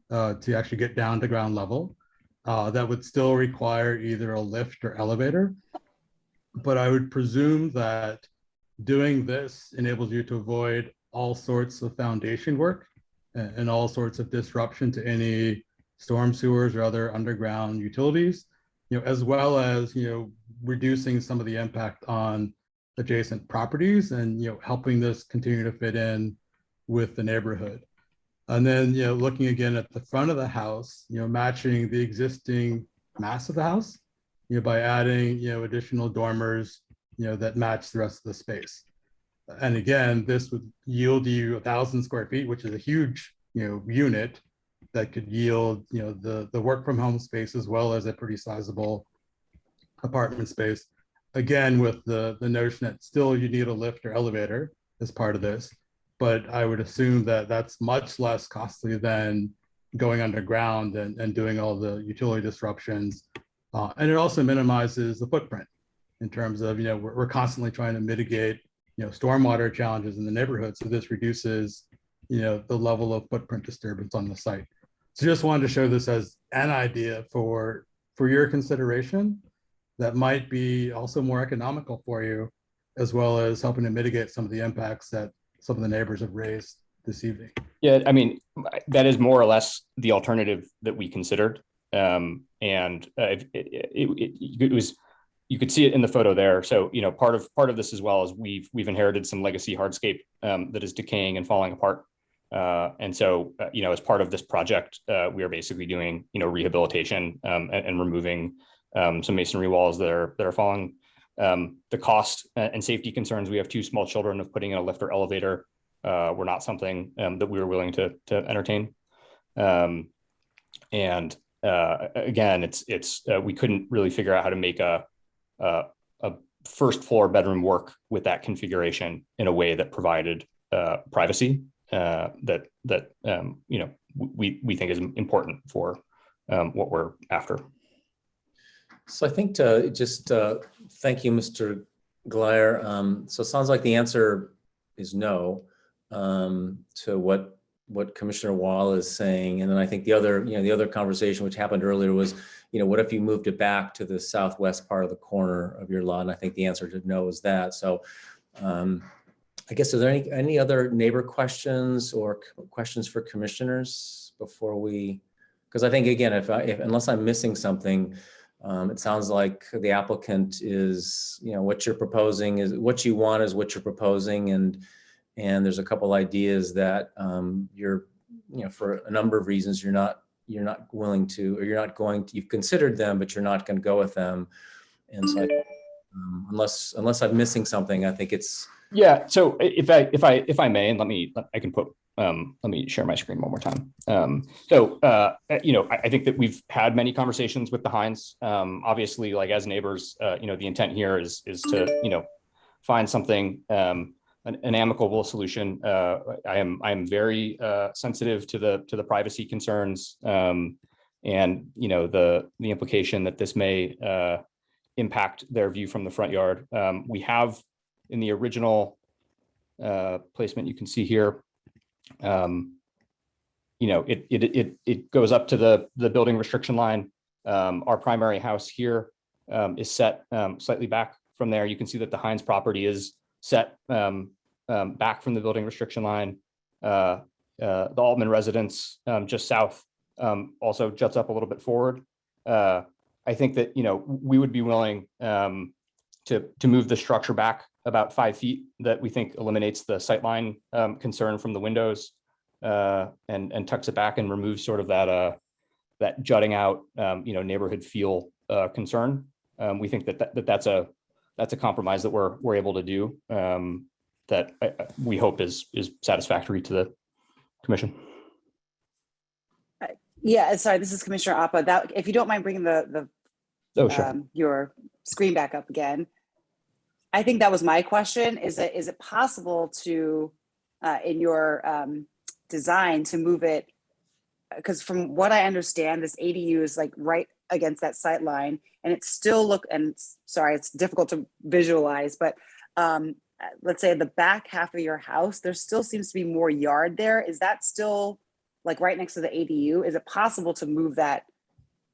to actually get down to ground level. That would still require either a lift or elevator. But I would presume that doing this enables you to avoid all sorts of foundation work and all sorts of disruption to any storm sewers or other underground utilities, as well as, reducing some of the impact on adjacent properties and, helping this continue to fit in with the neighborhood. And then, looking again at the front of the house, matching the existing mass of the house, by adding, additional dormers, that match the rest of the space. And again, this would yield you 1,000 square feet, which is a huge, unit that could yield, the work from home space as well as a pretty sizable apartment space. Again, with the notion that still you need a lift or elevator as part of this, but I would assume that that's much less costly than going underground and doing all the utility disruptions. And it also minimizes the footprint in terms of, we're constantly trying to mitigate, stormwater challenges in the neighborhood. So this reduces, the level of footprint disturbance on the site. So just wanted to show this as an idea for your consideration that might be also more economical for you, as well as helping to mitigate some of the impacts that some of the neighbors have raised this evening. Yeah, I mean, that is more or less the alternative that we considered. It was, you could see it in the photo there. So, part of this as well is we've inherited some legacy hardscape that is decaying and falling apart. And so, as part of this project, we are basically doing, rehabilitation and removing some masonry walls that are falling. The cost and safety concerns, we have 2 small children, of putting in a lift or elevator were not something that we were willing to entertain. Again, it's we couldn't really figure out how to make a first floor bedroom work with that configuration in a way that provided privacy that we think is important for what we're after. So I think to just thank you, Mr. Glyer. So it sounds like the answer is no to what Commissioner Wall is saying. And then I think the other conversation which happened earlier was, what if you moved it back to the southwest part of the corner of your lot? And I think the answer to no is that. So I guess, are there any other neighbor questions or questions for commissioners before we, because I think, again, if unless I'm missing something, it sounds like the applicant is, what you're proposing is what you want is what you're proposing. And there's a couple ideas that you're, for a number of reasons, you're not willing to, or you're not going to, you've considered them, but you're not going to go with them. And so unless I'm missing something, I think it's. Yeah. So if I may, and let me share my screen one more time. I think that we've had many conversations with the Hines. Obviously, like as neighbors, the intent here is to, find something, an amicable solution. I am very sensitive to the privacy concerns, and the implication that this may impact their view from the front yard. We have in the original placement, you can see here, it goes up to the building restriction line. Our primary house here is set slightly back from there. You can see that the Hines property is set back from the building restriction line. The Altman residence just south also juts up a little bit forward. I think that we would be willing to move the structure back about 5 feet. That we think eliminates the sightline concern from the windows and tucks it back and removes sort of that jutting out neighborhood feel concern. We think that's a compromise that we're able to do that we hope is satisfactory to the commission. Yeah, sorry, this is Commissioner Appa. That, if you don't mind bringing Sure. your screen back up again. I think that was my question. Is it possible to, in your design, to move it? Because from what I understand, this ADU is like right against that sight line, and it still sorry, it's difficult to visualize, but let's say the back half of your house, there still seems to be more yard there. Is that still like right next to the ADU? Is it possible to move that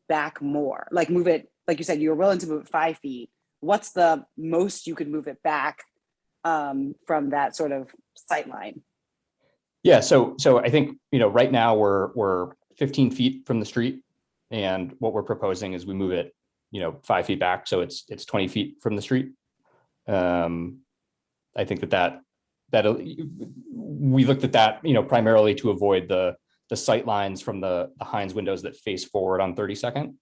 back more? Like move it, like you said, you were willing to move it 5 feet. What's the most you could move it back from that sort of sight line? Yeah, so I think right now we're 15 feet from the street. And what we're proposing is we move it, 5 feet back. So it's 20 feet from the street. I think that we looked at that, primarily to avoid the sight lines from the Heinz windows that face forward on 32nd.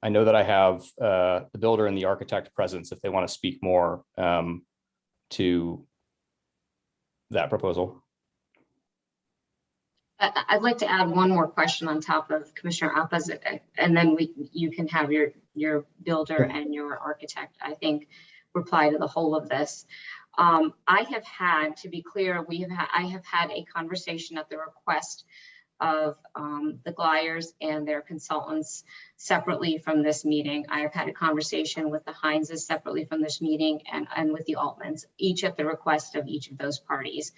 I know that I have the builder and the architect presence if they want to speak more to that proposal. I'd like to add one more question on top of Commissioner Appa's, and then you can have your builder and your architect, I think, reply to the whole of this. I have had, to be clear, I have had a conversation at the request of the Glyers and their consultants separately from this meeting. I have had a conversation with the Heinzes separately from this meeting and with the Altmans, each at the request of each of those parties.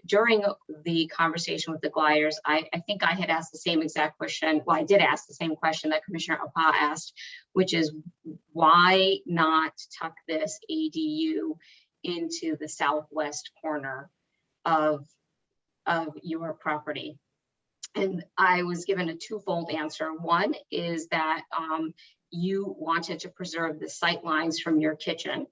During the conversation with the Glyers, I think I had asked the same exact question. Well, I did ask the same question that Commissioner Appa asked, which is why not tuck this ADU into the southwest corner of your property? And I was given a twofold answer. One is that you wanted to preserve the sight lines from your kitchen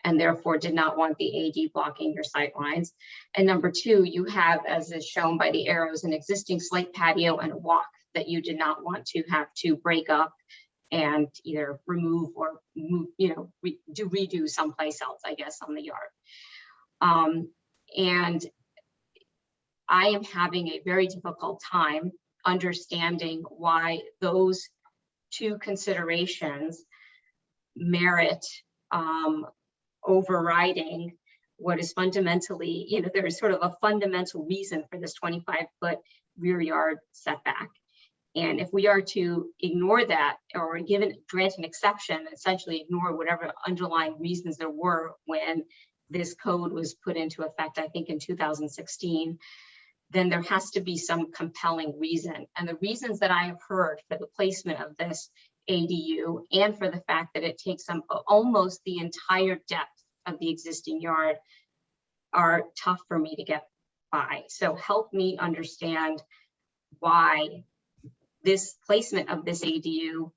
and therefore did not want the AD blocking your sight lines. And number two, you have, as is shown by the arrows, an existing slate patio and a walk that you did not want to have to break up and either remove or move, redo someplace else, I guess, on the yard. And I am having a very difficult time understanding why those two considerations merit overriding what is fundamentally, there is sort of a fundamental reason for this 25-foot rear yard setback. And if we are to ignore that or grant an exception, essentially ignore whatever underlying reasons there were when this code was put into effect, I think in 2016, then there has to be some compelling reason. And the reasons that I have heard for the placement of this ADU and for the fact that it takes almost the entire depth of the existing yard are tough for me to get by. So help me understand why this placement of this ADU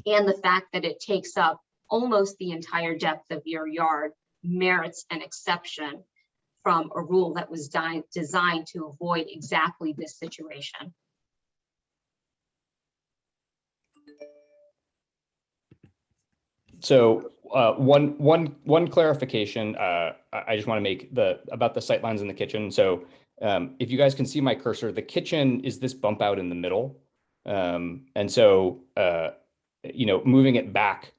and the fact that it takes up almost the entire depth of your yard merits an exception from a rule that was designed to avoid exactly this situation. So one clarification I just want to make about the sight lines in the kitchen. So if you guys can see my cursor, the kitchen is this bump out in the middle, and so moving it back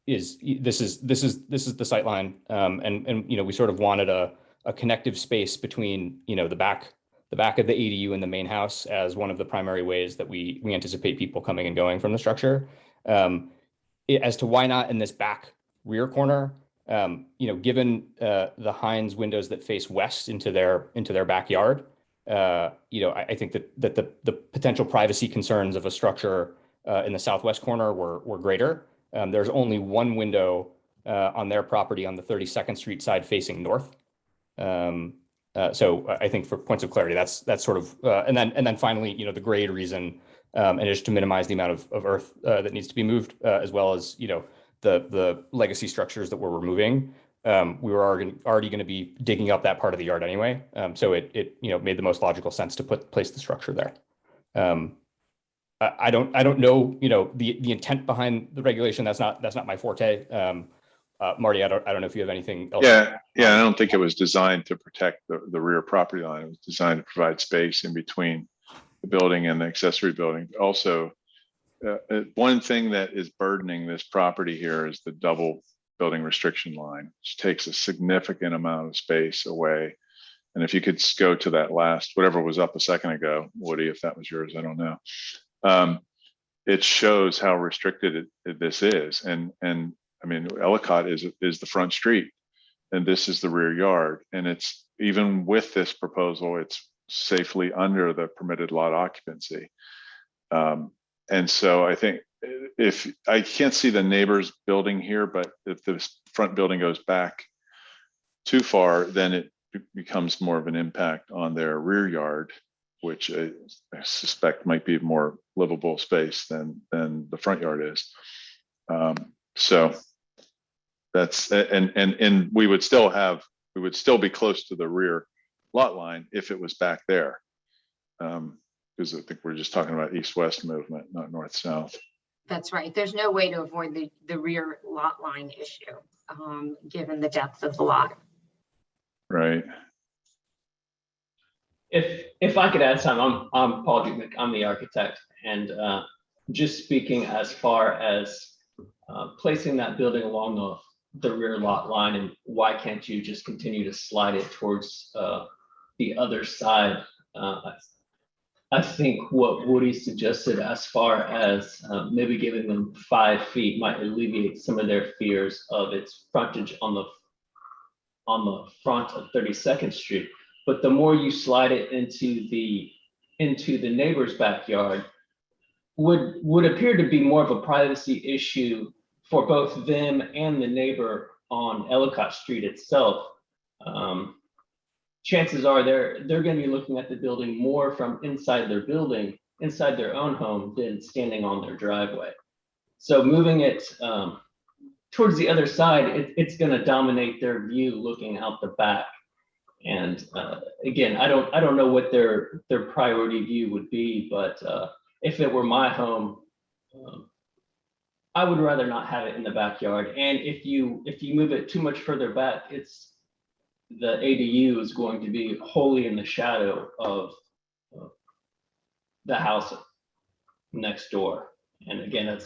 this is the sight line, and we sort of wanted a connective space between the back of the ADU and the main house as one of the primary ways that we anticipate people coming and going from the structure. As to why not in this back rear corner, given the Heinz windows that face west into their backyard, I think that the potential privacy concerns of a structure in the southwest corner were greater. There's only one window on their property on the 32nd Street side facing north. So I think for points of clarity, that's sort of, and then finally, the grade reason, and just to minimize the amount of earth that needs to be moved, as well as, the legacy structures that we're removing. We were already going to be digging up that part of the yard anyway. So it made the most logical sense to place the structure there. I don't know, the intent behind the regulation. That's not my forte. Marty, I don't know if you have anything else. Yeah. I don't think it was designed to protect the rear property line. It was designed to provide space in between the building and the accessory building. Also, one thing that is burdening this property here is the double building restriction line, which takes a significant amount of space away. And if you could go to that last, whatever was up a second ago, Woody, if that was yours, I don't know. It shows how restricted this is. And I mean, Ellicott is the front street and this is the rear yard. And it's even with this proposal, it's safely under the permitted lot occupancy. And so I think if I can't see the neighbor's building here, but if the front building goes back too far, then it becomes more of an impact on their rear yard. which I suspect might be more livable space than the front yard is. So that's, and we would still be close to the rear lot line if it was back there. Because I think we're just talking about east-west movement, not north-south. That's right. There's no way to avoid the rear lot line issue, given the depth of the lot. Right. If I could add something, I'm Paul Dubnik, I'm the architect, and just speaking as far as placing that building along the rear lot line, and why can't you just continue to slide it towards the other side? I think what Woody suggested as far as maybe giving them 5 feet might alleviate some of their fears of its frontage on the front of 32nd Street. But the more you slide it into the neighbor's backyard, would appear to be more of a privacy issue for both them and the neighbor on Ellicott Street itself. Chances are they're going to be looking at the building more from inside their building, inside their own home, than standing on their driveway. So moving it towards the other side, it's going to dominate their view looking out the back. And again, I don't know what their priority view would be, but if it were my home, I would rather not have it in the backyard. And if you move it too much further back, the ADU is going to be wholly in the shadow of the house next door. And again,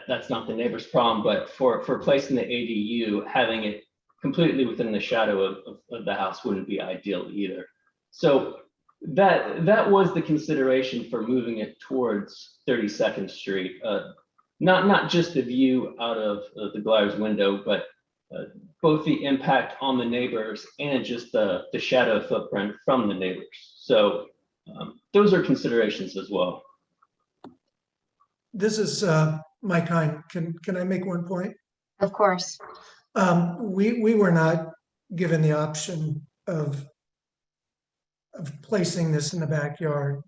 that's not the neighbor's problem, but for placing the ADU, having it completely within the shadow of the house wouldn't be ideal either. So that was the consideration for moving it towards 32nd Street. Not just the view out of the Gliders window, but both the impact on the neighbors and just the shadow footprint from the neighbors. So those are considerations as well. This is Mike Hine. Can I make one point? Of course. We were not given the option of placing this in the backyard.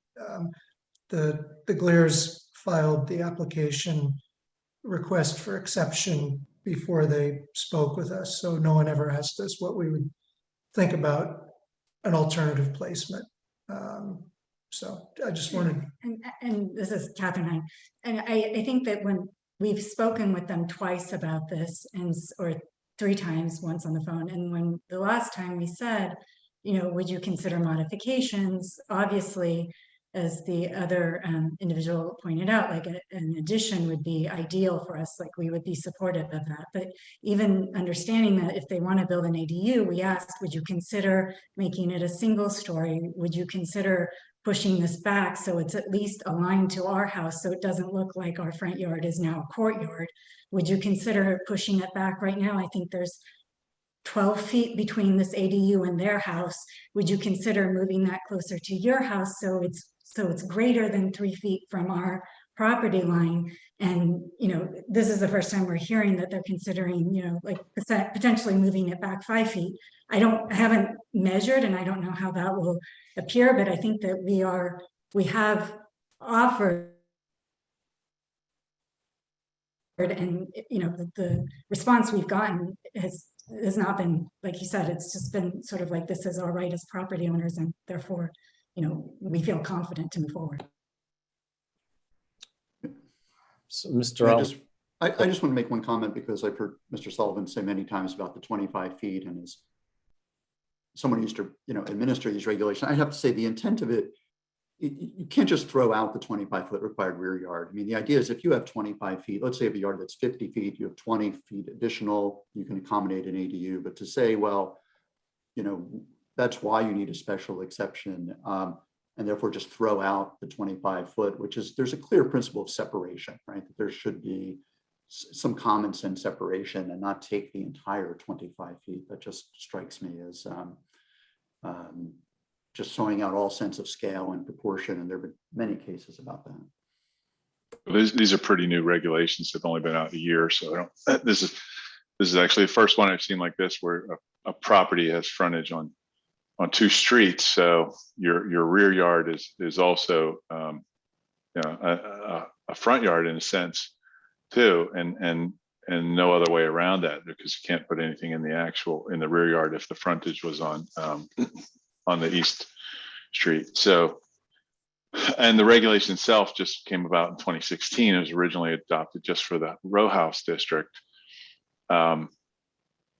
The Glairs filed the application request for exception before they spoke with us, so no one ever asked us what we would think about an alternative placement. So I just wanted. And this is Catherine Hine. And I think that when we've spoken with them twice about this, or 3 times, once on the phone, and when the last time we said, would you consider modifications? Obviously, as the other individual pointed out, like an addition would be ideal for us, like we would be supportive of that. But even understanding that if they want to build an ADU, we asked, would you consider making it a single story? Would you consider pushing this back so it's at least aligned to our house, so it doesn't look like our front yard is now a courtyard? Would you consider pushing it back? Right now, I think there's 12 feet between this ADU and their house. Would you consider moving that closer to your house so it's greater than 3 feet from our property line? And this is the first time we're hearing that they're considering like potentially moving it back 5 feet. I haven't measured, and I don't know how that will appear, but I think that we have offered, and the response we've gotten has not been, like you said, it's just been sort of like, this is our right as property owners, and therefore we feel confident to move forward. So Mr. I just want to make one comment, because I've heard Mr. Sullivan say many times about the 25 feet, and as someone used to administer these regulations, I have to say the intent of it, you can't just throw out the 25-foot required rear yard. I mean, the idea is if you have 25 feet, let's say you have a yard that's 50 feet, you have 20 feet additional, you can accommodate an ADU. But to say, well, that's why you need a special exception, and therefore just throw out the 25-foot, which is, there's a clear principle of separation, right? That there should be some common sense separation and not take the entire 25 feet. That just strikes me as just throwing out all sense of scale and proportion, and there have been many cases about that. These are pretty new regulations. They've only been out a year, so this is actually the first one I've seen like this, where a property has frontage on on two streets. So your rear yard is also a front yard in a sense too, and no other way around that, because you can't put anything in the rear yard if the frontage was on the east street. So, and the regulation itself just came about in 2016. It was originally adopted just for the row house district.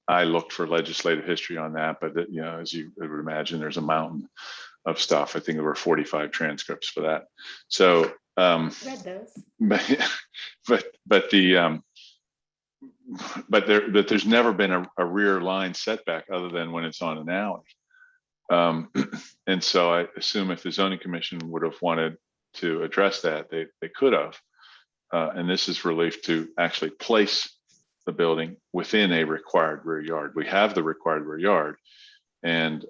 I looked for legislative history on that, but as you would imagine, there's a mountain of stuff. I think there were 45 transcripts for that. So, Read those. but there's never been a rear line setback other than when it's on an alley. And so I assume if the zoning commission would have wanted to address that, they could have. And this is relief to actually place the building within a required rear yard. We have the required rear yard, and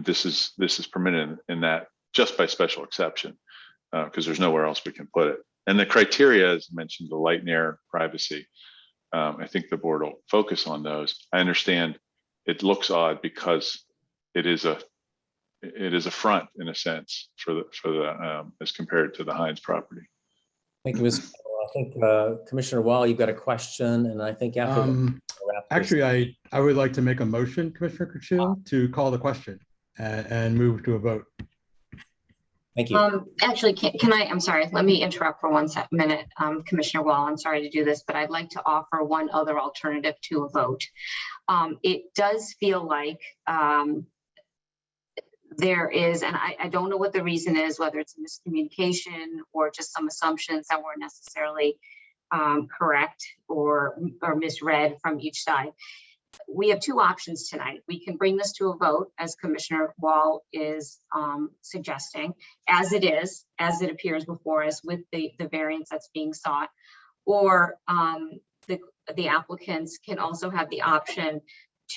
this is permitted in that just by special exception, because there's nowhere else we can put it. And the criteria, as mentioned, the light and air, privacy, I think the board will focus on those. I understand it looks odd because it is a front in a sense for the as compared to the Heinz property. Thank you, Mr. I think Commissioner Wall, you've got a question, and I think after Actually, I would like to make a motion, Commissioner Cuccill, to call the question and move to a vote. Thank you. Actually, I'm sorry, let me interrupt for 1 minute, Commissioner Wall. I'm sorry to do this, but I'd like to offer one other alternative to a vote. It does feel like there is, and I don't know what the reason is, whether it's a miscommunication or just some assumptions that weren't necessarily correct or misread from each side. We have two options tonight. We can bring this to a vote, as Commissioner Wall is suggesting, as it appears before us with the variance that's being sought, or the applicants can also have the option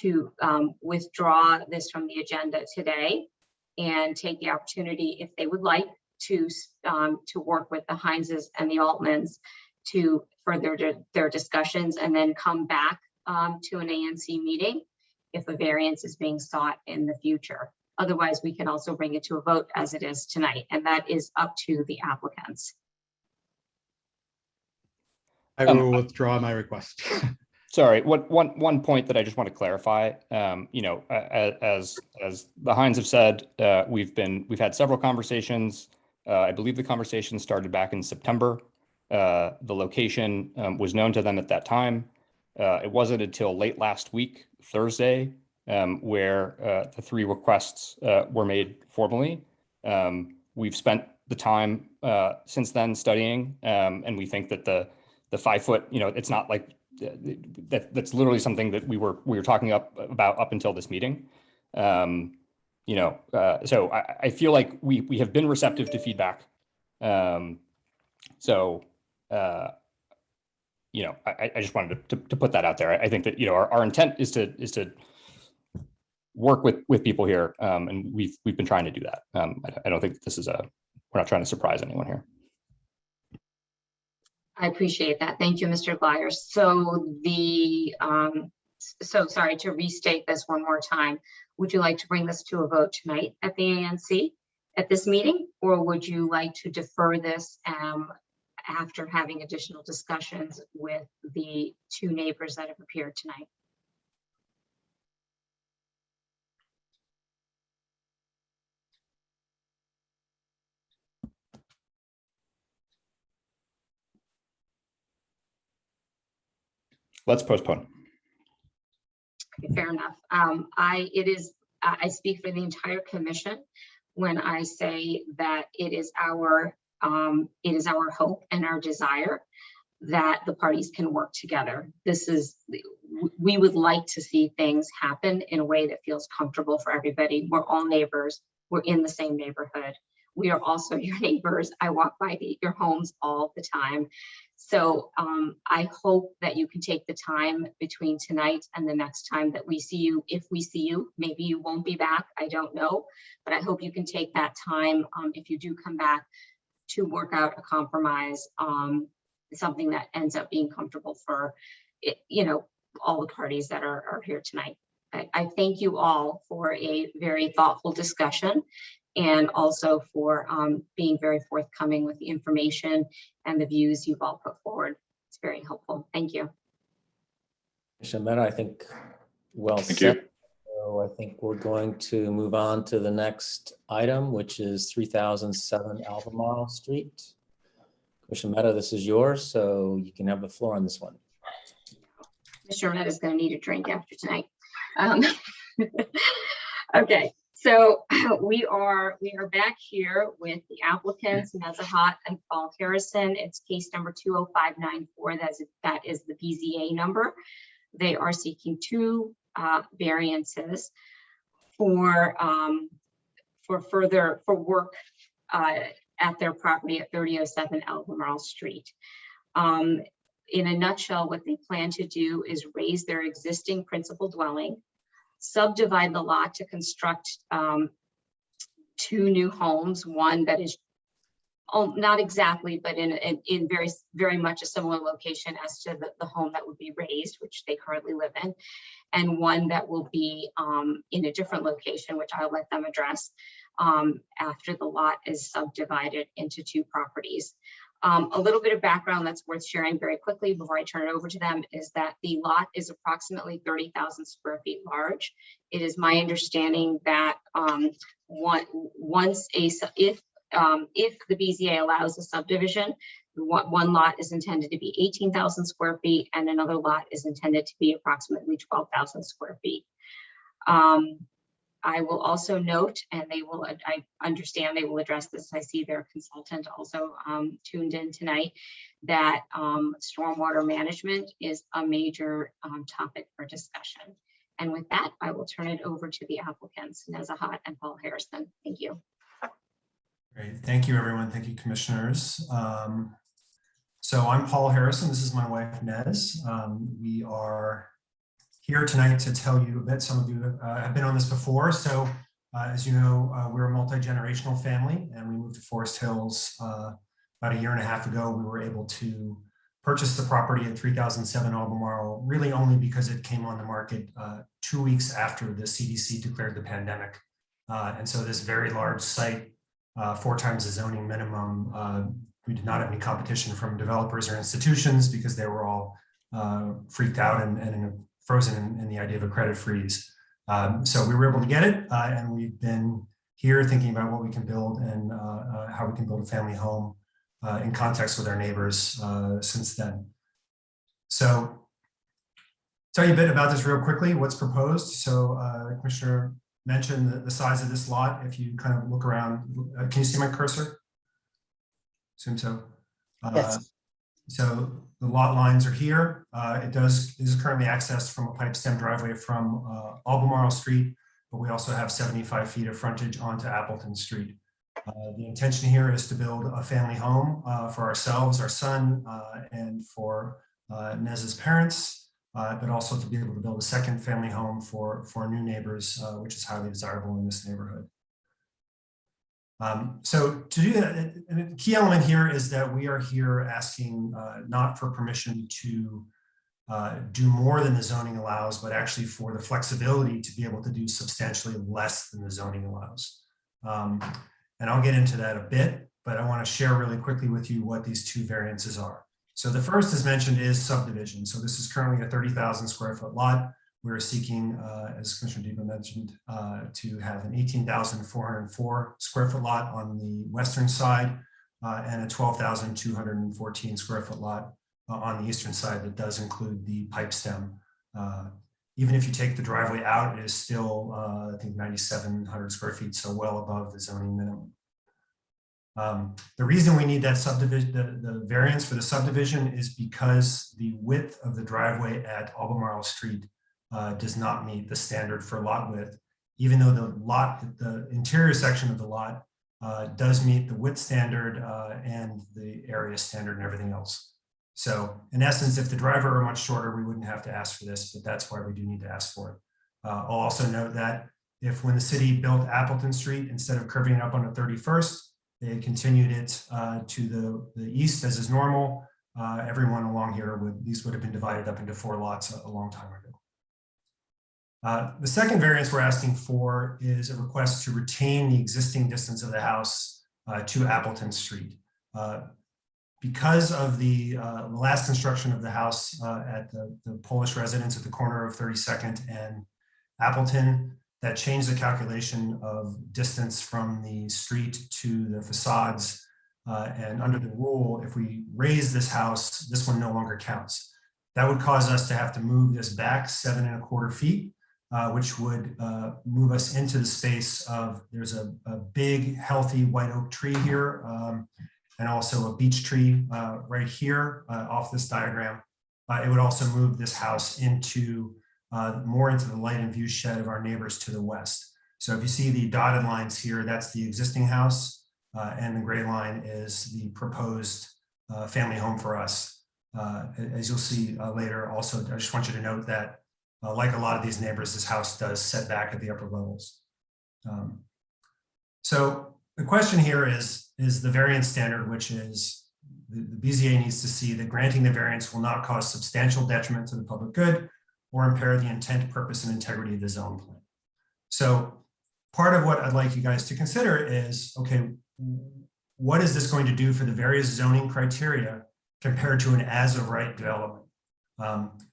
to withdraw this from the agenda today and take the opportunity, if they would like, to work with the Heinzes and the Altmans to further their discussions, and then come back to an ANC meeting if a variance is being sought in the future. Otherwise, we can also bring it to a vote as it is tonight, and that is up to the applicants. I will withdraw my request. Sorry, one point that I just want to clarify. As the Heinz have said, we've had several conversations. I believe the conversation started back in September. The location was known to them at that time. It wasn't until late last week, Thursday, where the three requests were made formally. We've spent the time since then studying, and we think that the 5 foot, it's not like that's literally something that we were talking about up until this meeting. So I feel like we have been receptive to feedback. I just wanted to put that out there. I think that our intent is to work with people here, and we've been trying to do that. I don't think this is we're not trying to surprise anyone here. I appreciate that. Thank you, Mr. Byers. So sorry to restate this one more time. Would you like to bring this to a vote tonight at the ANC at this meeting, or would you like to defer this after having additional discussions with the two neighbors that have appeared tonight? Let's postpone. Okay, fair enough. I speak for the entire commission when I say that it is our hope and our desire that the parties can work together. We would like to see things happen in a way that feels comfortable for everybody. We're all neighbors. We're in the same neighborhood. We are also your neighbors. I walk by your homes all the time. So I hope that you can take the time between tonight and the next time that we see you. If we see you, maybe you won't be back, I don't know, but I hope you can take that time, if you do come back, to work out a compromise, something that ends up being comfortable for all the parties that are here tonight. I thank you all for a very thoughtful discussion and also for being very forthcoming with the information and the views you've all put forward. It's very helpful. Thank you. Commissioner Mehta, I think well Thank said. you. So I think we're going to move on to the next item, which is 3007 Albemarle Street. Commissioner Mehta, this is yours, so you can have the floor on this one. Mr. Mehta is going to need a drink after tonight. Okay, so we are back here with the applicants Nezahat and Paul Harrison. It's case number 20594. That is the BZA number. They are seeking two variances for work at their property at 3007 Albemarle Street. In a nutshell, what they plan to do is raise their existing principal dwelling, subdivide the lot to construct two new homes, one that is not exactly, but in very much a similar location as to the home that would be raised, which they currently live in, and one that will be in a different location, which I'll let them address after the lot is subdivided into two properties. A little bit of background that's worth sharing very quickly before I turn it over to them is that the lot is approximately 30,000 square feet large. It is my understanding that if the BZA allows a subdivision, one lot is intended to be 18,000 square feet and another lot is intended to be approximately 12,000 square feet. I will also note, and I understand they will address this. I see their consultant also tuned in tonight, that stormwater management is a major topic for discussion. And with that, I will turn it over to the applicants, Nezahat and Paul Harrison. Thank you. Great. Thank you, everyone. Thank you, commissioners. So I'm Paul Harrison. This is my wife, Nez. We are here tonight to tell you a bit. Some of you have been on this before. So as you know, we're a multi-generational family and we moved to Forest Hills about a year and a half ago. We were able to purchase the property at 3007 Albemarle, really only because it came on the market 2 weeks after the CDC declared the pandemic. And so this very large site, 4 times the zoning minimum, we did not have any competition from developers or institutions because they were all freaked out and frozen in the idea of a credit freeze. So we were able to get it, and we've been here thinking about what we can build and how we can build a family home in context with our neighbors since then. So tell you a bit about this real quickly, what's proposed. So Commissioner mentioned the size of this lot. If you kind of look around, can you see my cursor? Assume so. Yes. So the lot lines are here. It is currently accessed from a pipe stem driveway from Albemarle Street, but we also have 75 feet of frontage onto Appleton Street. The intention here is to build a family home for ourselves, our son, and for Nez's parents, but also to be able to build a second family home for new neighbors, which is highly desirable in this neighborhood. So to do that, a key element here is that we are here asking not for permission to do more than the zoning allows, but actually for the flexibility to be able to do substantially less than the zoning allows. And I'll get into that a bit, but I want to share really quickly with you what these two variances are. So the first, as mentioned, is subdivision. So this is currently a 30,000 square foot lot. We're seeking, as Commissioner Deba mentioned, to have an 18,404 square foot lot on the western side and a 12,214 square foot lot on the eastern side that does include the pipe stem. Even if you take the driveway out, it is still, I think, 9,700 square feet, so well above the zoning minimum. The reason we need that subdivision, the variance for the subdivision, is because the width of the driveway at Albemarle Street does not meet the standard for lot width, even though the interior section of the lot does meet the width standard and the area standard and everything else. So in essence, if the driveway were much shorter, we wouldn't have to ask for this, but that's why we do need to ask for it. I'll also note that if when the city built Appleton Street, instead of curving it up on the 31st, they had continued it to the east as is normal, everyone along here these would have been divided up into 4 lots a long time ago. The second variance we're asking for is a request to retain the existing distance of the house to Appleton Street. Because of the last construction of the house at the Polish residence at the corner of 32nd and Appleton, that changed the calculation of distance from the street to the facades. And under the rule, if we raise this house, this one no longer counts. That would cause us to have to move this back 7¼ feet, which would move us into the space of, there's a big, healthy white oak tree here, and also a beech tree right here off this diagram. It would also move this house into more into the light and view shed of our neighbors to the west. So if you see the dotted lines here, that's the existing house, and the gray line is the proposed family home for us. As you'll see later, also, I just want you to note that like a lot of these neighbors, this house does set back at the upper levels. So the question here is the variance standard, which is the BZA needs to see that granting the variance will not cause substantial detriment to the public good or impair the intent, purpose, and integrity of the zone plan. So part of what I'd like you guys to consider is, okay, what is this going to do for the various zoning criteria compared to an as of right development?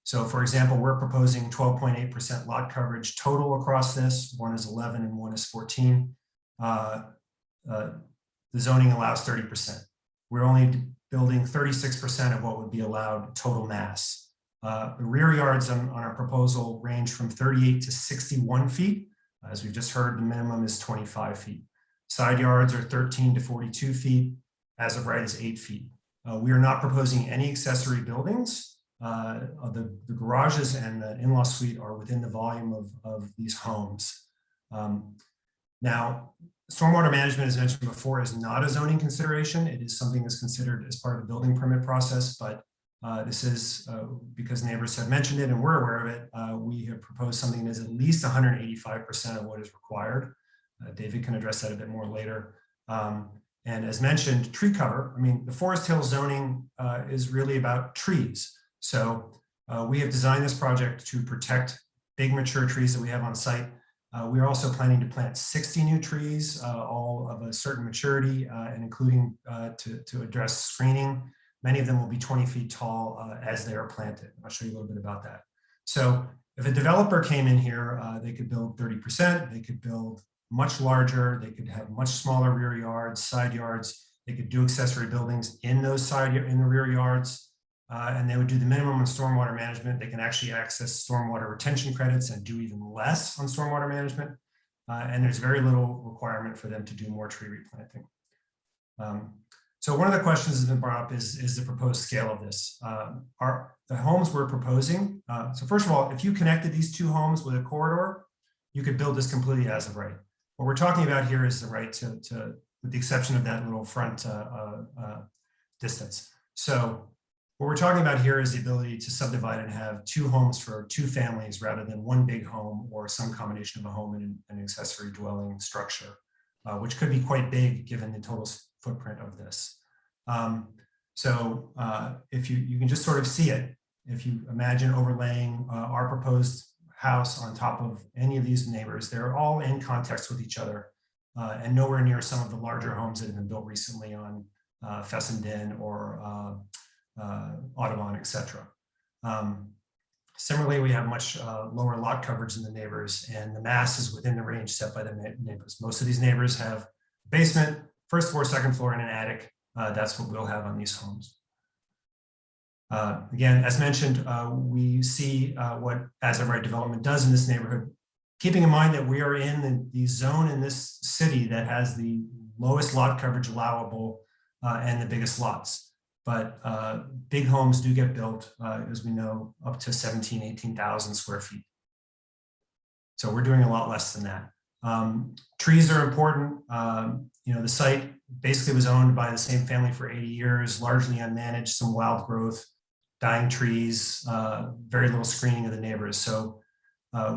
So for example, we're proposing 12.8% lot coverage total across this. One is 11 and one is 14. The zoning allows 30%. We're only building 36% of what would be allowed total mass. The rear yards on our proposal range from 38 to 61 feet. As we've just heard, the minimum is 25 feet. Side yards are 13 to 42 feet. As of right is 8 feet. We are not proposing any accessory buildings. The garages and the in-law suite are within the volume of these homes. Now, stormwater management, as mentioned before, is not a zoning consideration. It is something that's considered as part of the building permit process, but this is because neighbors have mentioned it and we're aware of it. We have proposed something that is at least 185% of what is required. David can address that a bit more later. And as mentioned, tree cover. I mean, the Forest Hill zoning is really about trees. So we have designed this project to protect big mature trees that we have on site. We are also planning to plant 60 new trees, all of a certain maturity, and including to address screening. Many of them will be 20 feet tall as they are planted. I'll show you a little bit about that. So if a developer came in here, they could build 30%, they could build much larger, they could have much smaller rear yards, side yards, they could do accessory buildings in those in the rear yards, and they would do the minimum on stormwater management. They can actually access stormwater retention credits and do even less on stormwater management. And there's very little requirement for them to do more tree replanting. So one of the questions that's been brought up is the proposed scale of this. The homes we're proposing, so first of all, if you connected these two homes with a corridor, you could build this completely as of right. What we're talking about here is the right to with the exception of that little front distance. So what we're talking about here is the ability to subdivide and have two homes for two families rather than one big home or some combination of a home and an accessory dwelling structure, which could be quite big given the total footprint of this. So if you can just sort of see it, if you imagine overlaying our proposed house on top of any of these neighbors, they're all in context with each other and nowhere near some of the larger homes that have been built recently on Fessenden or Audubon, etc. Similarly, we have much lower lot coverage than the neighbors, and the mass is within the range set by the neighbors. Most of these neighbors have basement, first floor, second floor, and an attic. That's what we'll have on these homes. Again, as mentioned, we see what as of right development does in this neighborhood, keeping in mind that we are in the zone in this city that has the lowest lot coverage allowable and the biggest lots. But big homes do get built, as we know, up to 17,000, 18,000 square feet. So we're doing a lot less than that. Trees are important. You know, the site basically was owned by the same family for 80 years, largely unmanaged, some wild growth, dying trees, very little screening of the neighbors. So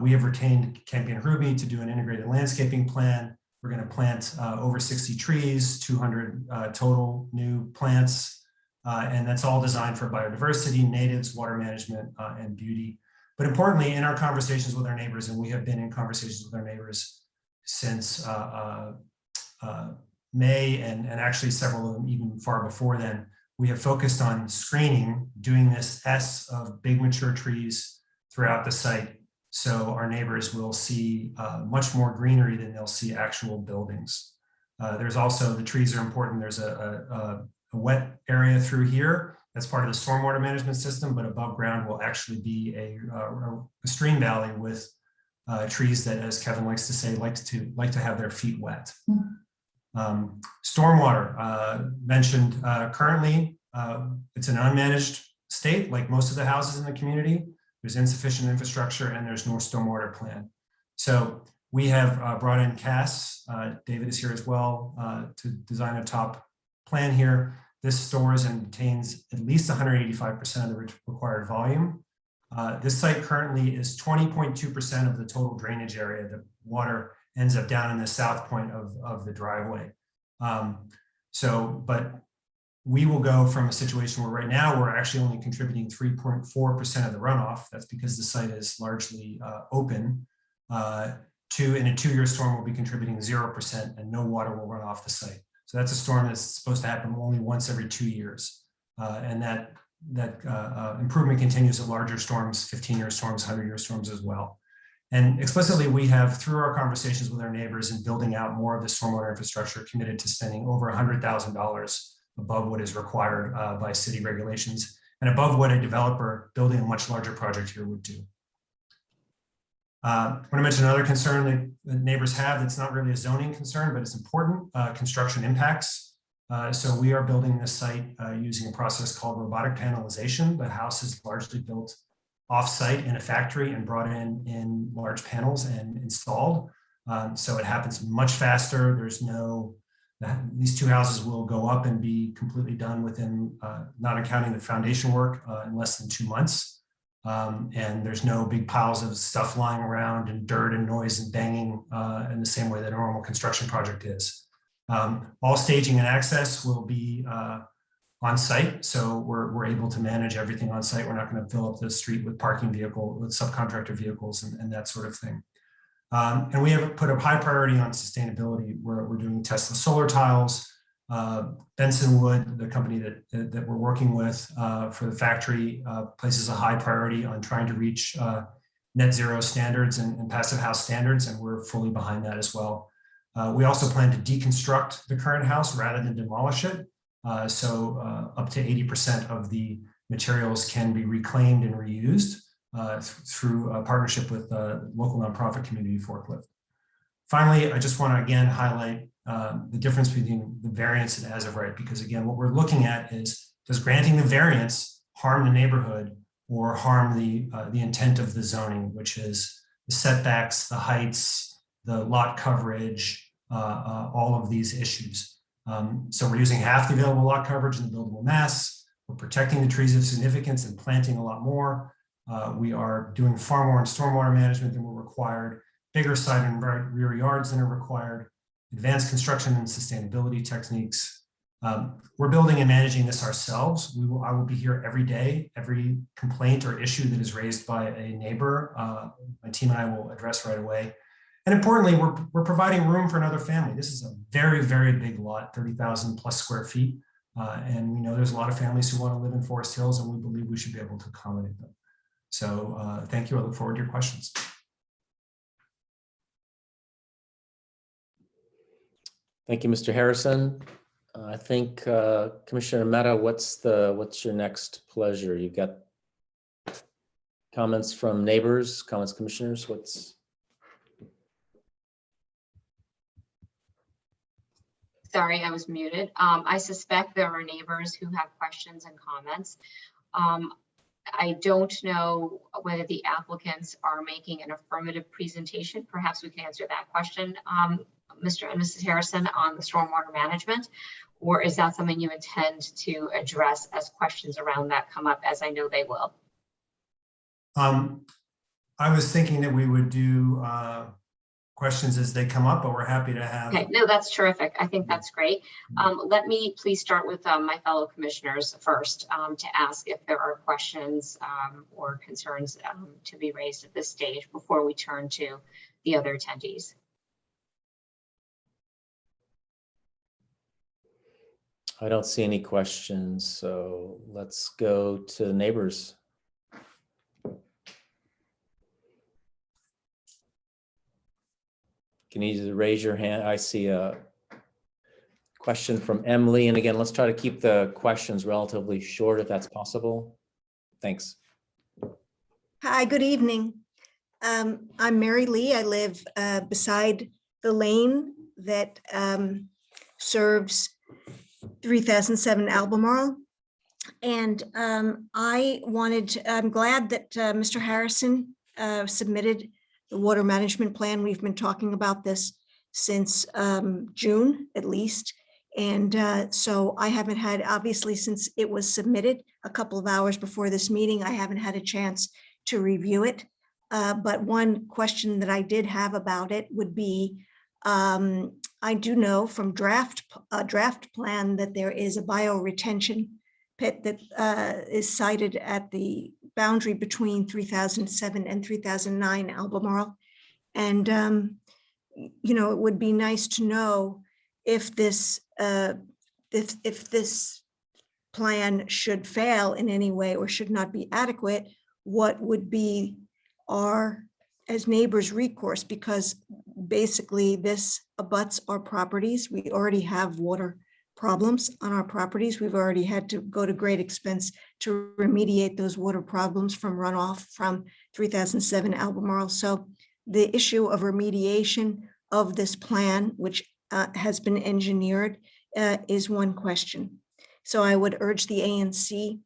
we have retained Campion Ruby to do an integrated landscaping plan. We're going to plant over 60 trees, 200 total new plants, and that's all designed for biodiversity, natives, water management, and beauty. But importantly, in our conversations with our neighbors, and we have been in conversations with our neighbors since May, and actually several of them even far before then, we have focused on screening, doing this S of big mature trees throughout the site. So our neighbors will see much more greenery than they'll see actual buildings. There's also, the trees are important. There's a wet area through here. That's part of the stormwater management system, but above ground will actually be a stream valley with trees that, as Kevin likes to say, like to have their feet wet. Stormwater mentioned currently, it's an unmanaged state, like most of the houses in the community. There's insufficient infrastructure and there's no stormwater plan. So we have brought in Cass, David is here as well, to design a top plan here. This stores and contains at least 185% of the required volume. This site currently is 20.2% of the total drainage area. The water ends up down in the south point of the driveway. But we will go from a situation where right now we're actually only contributing 3.4% of the runoff. That's because the site is largely open. To in a 2-year storm, we'll be contributing 0% and no water will run off the site. So that's a storm that's supposed to happen only once every 2 years. And that improvement continues at larger storms, 15-year storms, 100-year storms as well. And explicitly, we have, through our conversations with our neighbors and building out more of the stormwater infrastructure, committed to spending over $100,000 above what is required by city regulations and above what a developer building a much larger project here would do. I want to mention another concern that neighbors have that's not really a zoning concern, but it's important, construction impacts. So we are building this site using a process called robotic panelization. The house is largely built off-site in a factory and brought in large panels and installed. So it happens much faster. There's no, these 2 houses will go up and be completely done within, not accounting the foundation work, in less than 2 months. And there's no big piles of stuff lying around and dirt and noise and banging in the same way that a normal construction project is. All staging and access will be on site, so we're able to manage everything on site. We're not going to fill up the street with with subcontractor vehicles and that sort of thing. And we have put a high priority on sustainability. We're doing Tesla solar tiles. Benson Wood, the company that we're working with for the factory, places a high priority on trying to reach net zero standards and passive house standards, and we're fully behind that as well. We also plan to deconstruct the current house rather than demolish it. So up to 80% of the materials can be reclaimed and reused through a partnership with local nonprofit Community Forklift. Finally, I just want to again highlight the difference between the variance and as of right, because again, what we're looking at is, does granting the variance harm the neighborhood or harm the intent of the zoning, which is the setbacks, the heights, the lot coverage, all of these issues. So we're using half the available lot coverage in the buildable mass. We're protecting the trees of significance and planting a lot more. We are doing far more in stormwater management than we're required, bigger side and rear yards than are required, advanced construction and sustainability techniques. We're building and managing this ourselves. I will be here every day. Every complaint or issue that is raised by a neighbor, my team and I will address right away. And importantly, we're providing room for another family. This is a very, very big lot, 30,000 plus square feet. And we know there's a lot of families who want to live in Forest Hills, and we believe we should be able to accommodate them. So thank you. I look forward to your questions. Thank you, Mr. Harrison. I think Commissioner Mehta, what's your next pleasure? You've got comments from neighbors, comments, commissioners. Sorry, I was muted. I suspect there are neighbors who have questions and comments. I don't know whether the applicants are making an affirmative presentation. Perhaps we can answer that question, Mr. and Mrs. Harrison, on the stormwater management, or is that something you intend to address as questions around that come up, as I know they will? I was thinking that we would do questions as they come up, but we're happy to have. Okay, no, that's terrific. I think that's great. Let me please start with my fellow commissioners first to ask if there are questions or concerns to be raised at this stage before we turn to the other attendees. I don't see any questions, so let's go to neighbors. Can you just raise your hand? I see a question from Emily. And again, let's try to keep the questions relatively short if that's possible. Thanks. Hi, good evening. I'm Mary Lee. I live beside the lane that serves 3007 Albemarle. And I'm glad that Mr. Harrison submitted the water management plan. We've been talking about this since June at least. And so I haven't had, obviously, since it was submitted a couple of hours before this meeting, I haven't had a chance to review it. But one question that I did have about it would be, I do know from draft plan that there is a bioretention pit that is sited at the boundary between 3007 and 3009 Albemarle. And, you know, it would be nice to know if this plan should fail in any way or should not be adequate, what would be our, as neighbors, recourse, because basically this abuts our properties. We already have water problems on our properties. We've already had to go to great expense to remediate those water problems from runoff from 3007 Albemarle. So the issue of remediation of this plan, which has been engineered, is one question. So I would urge the ANC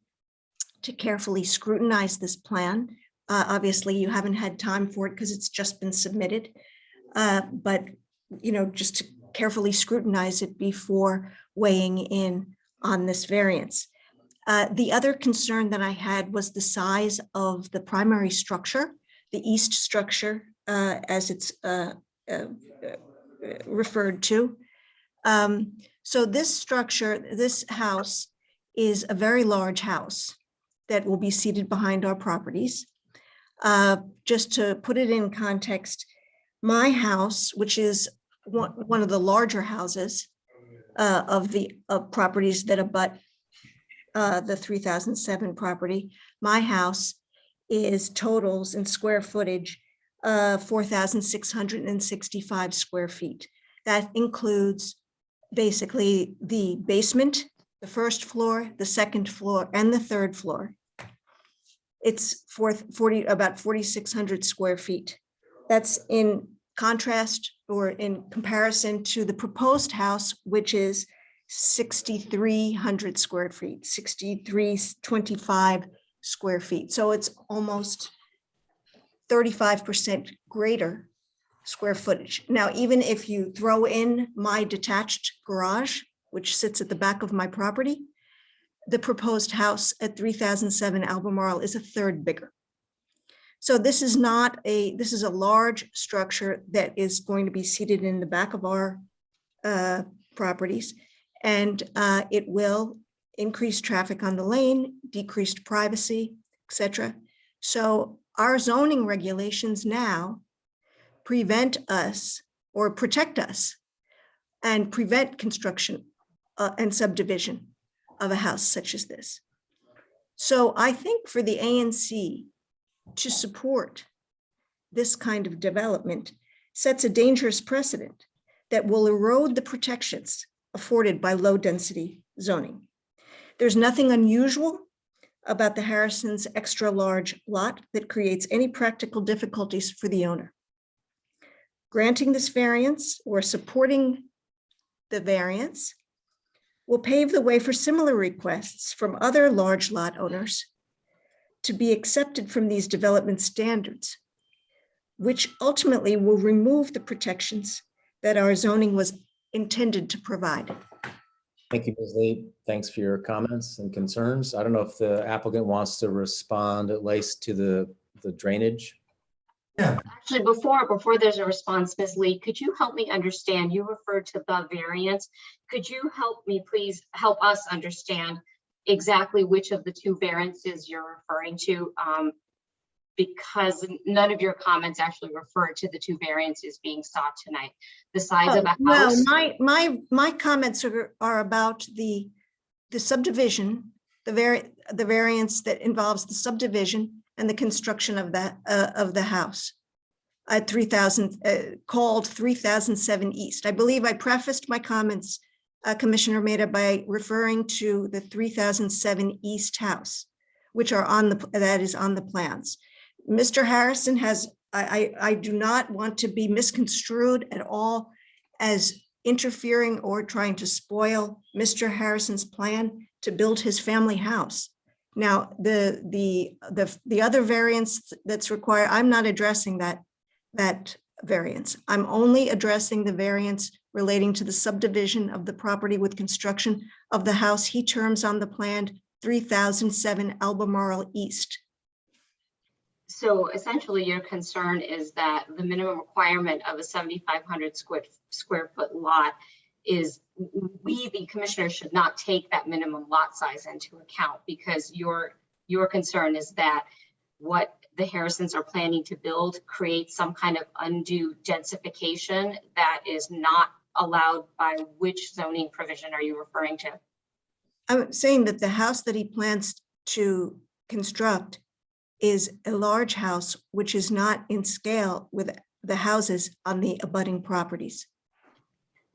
to carefully scrutinize this plan. Obviously, you haven't had time for it because it's just been submitted, but you know, just to carefully scrutinize it before weighing in on this variance. The other concern that I had was the size of the primary structure, the east structure, as it's referred to. So this structure, this house is a very large house that will be seated behind our properties. Just to put it in context, my house, which is one of the larger houses of properties that abut the 3007 property, my house totals in square footage 4,665 square feet. That includes basically the basement, the first floor, the second floor, and the third floor. It's about 4,600 square feet. That's in contrast or in comparison to the proposed house, which is 6,300 square feet, 6,325 square feet. So it's almost 35% greater square footage. Now, even if you throw in my detached garage, which sits at the back of my property, the proposed house at 3007 Albemarle is a third bigger. So this is a large structure that is going to be seated in the back of our properties, and it will increase traffic on the lane, decreased privacy, etc. So our zoning regulations now prevent us or protect us and prevent construction and subdivision of a house such as this. So I think for the ANC to support this kind of development sets a dangerous precedent that will erode the protections afforded by low density zoning. There's nothing unusual about the Harrison's extra large lot that creates any practical difficulties for the owner. Granting this variance or supporting the variance will pave the way for similar requests from other large lot owners to be accepted from these development standards, which ultimately will remove the protections that our zoning was intended to provide. Thank you, Ms. Lee. Thanks for your comments and concerns. I don't know if the applicant wants to respond at least to the drainage. Yeah. Actually, before there's a response, Ms. Lee, could you help me understand? You referred to the variance. Could you please help us understand exactly which of the two variances you're referring to? Because none of your comments actually refer to the two variances being sought tonight. The size of a No, house. my comments are about the subdivision, the variance that involves the subdivision and the construction of the house at 3000, called 3007 East. I believe I prefaced my comments, Commissioner Maida, by referring to the 3007 East house, which are that is on the plans. Mr. Harrison has, I do not want to be misconstrued at all as interfering or trying to spoil Mr. Harrison's plan to build his family house. Now, the other variance that's required, I'm not addressing that variance. I'm only addressing the variance relating to the subdivision of the property with construction of the house he terms on the plan 3007 Albemarle East. So essentially your concern is that the minimum requirement of a 7,500 square foot lot is the commissioners should not take that minimum lot size into account, because your concern is that what the Harrisons are planning to build creates some kind of undue densification that is not allowed by which zoning provision are you referring to? I'm saying that the house that he plans to construct is a large house, which is not in scale with the houses on the abutting properties.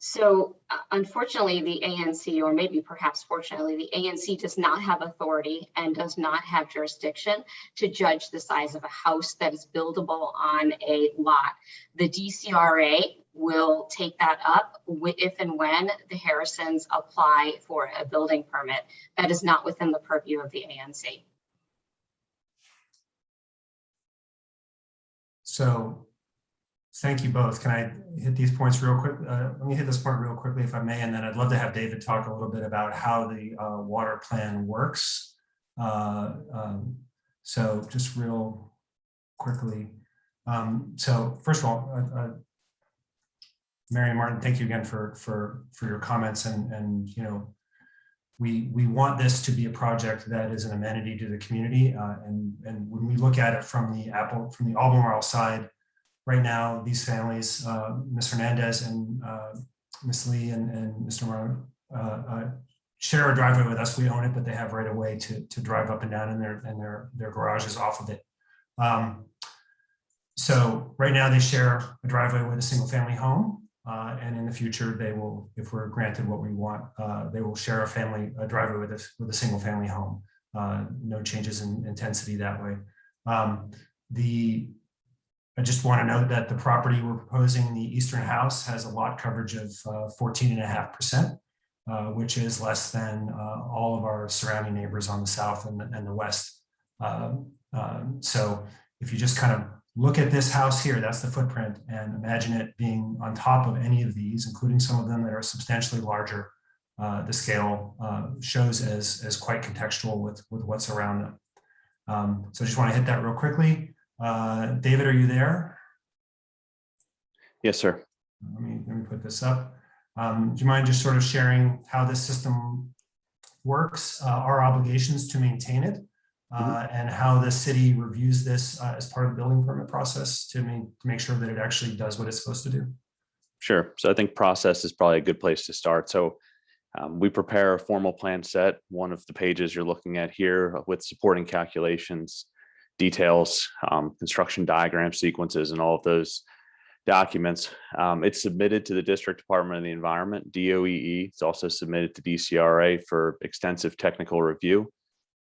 So unfortunately, the ANC, or maybe perhaps fortunately, the ANC does not have authority and does not have jurisdiction to judge the size of a house that is buildable on a lot. The DCRA will take that up if and when the Harrisons apply for a building permit. That is not within the purview of the ANC. So thank you both. Can I hit these points real quick? Let me hit this point real quickly, if I may, and then I'd love to have David talk a little bit about how the water plan works. So just real quickly. So first of all, Mary and Martin, thank you again for your comments, and you know, we want this to be a project that is an amenity to the community, and when we look at it from the Albemarle side, right now these families, Ms. Hernandez and Ms. Lee and Mr. Martin, share a driveway with us. We own it, but they have right of way to drive up and down, and their garage is off of it. So right now they share a driveway with a single family home. And in the future, they will, if we're granted what we want, they will share a driveway with a single family home. No changes in intensity that way. I just want to note that the property we're proposing, the eastern house, has a lot coverage of 14.5%, which is less than all of our surrounding neighbors on the south and the west. So if you just kind of look at this house here, that's the footprint, and imagine it being on top of any of these, including some of them that are substantially larger. The scale shows as quite contextual with what's around them. So I just want to hit that real quickly. David, are you there? Yes, sir. Let me put this up. Do you mind just sort of sharing how this system works, our obligations to maintain it, and how the city reviews this as part of the building permit process to make sure that it actually does what it's supposed to do? Sure. So I think process is probably a good place to start. So we prepare a formal plan set, one of the pages you're looking at here, with supporting calculations, details, construction diagram sequences, and all of those documents. It's submitted to the District Department of the Environment, DOEE. It's also submitted to DCRA for extensive technical review.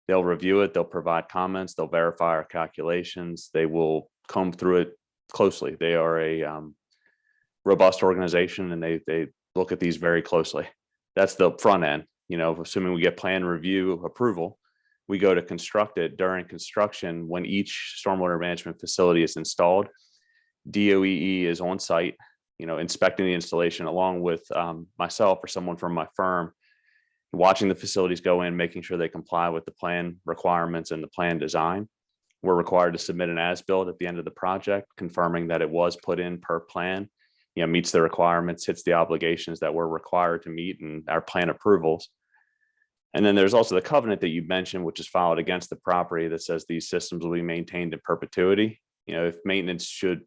They'll review it, they'll provide comments, they'll verify our calculations, they will comb through it closely. They are a robust organization, and they look at these very closely. That's the front end. You know, assuming we get plan review approval, we go to construct it. During construction, when each stormwater management facility is installed, DOEE is on site, you know, inspecting the installation along with myself or someone from my firm, watching the facilities go in, making sure they comply with the plan requirements and the plan design. We're required to submit an as-built at the end of the project, confirming that it was put in per plan, meets the requirements, hits the obligations that we're required to meet and our plan approvals. And then there's also the covenant that you mentioned, which is filed against the property that says these systems will be maintained in perpetuity. If maintenance should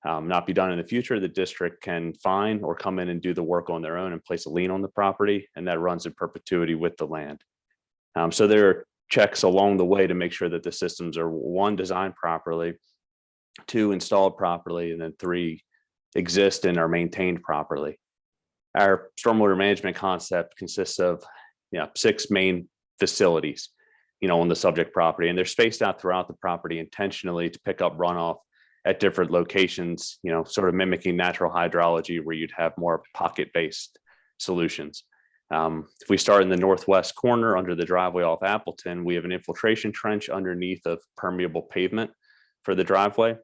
not be done in the future, the district can fine or come in and do the work on their own and place a lien on the property, and that runs in perpetuity with the land. So there are checks along the way to make sure that the systems are, one, designed properly, two, installed properly, and then three, exist and are maintained properly. Our stormwater management concept consists of 6 main facilities, on the subject property, and they're spaced out throughout the property intentionally to pick up runoff at different locations, sort of mimicking natural hydrology where you'd have more pocket-based solutions. If we start in the northwest corner under the driveway off Appleton, we have an infiltration trench underneath of permeable pavement for the driveway.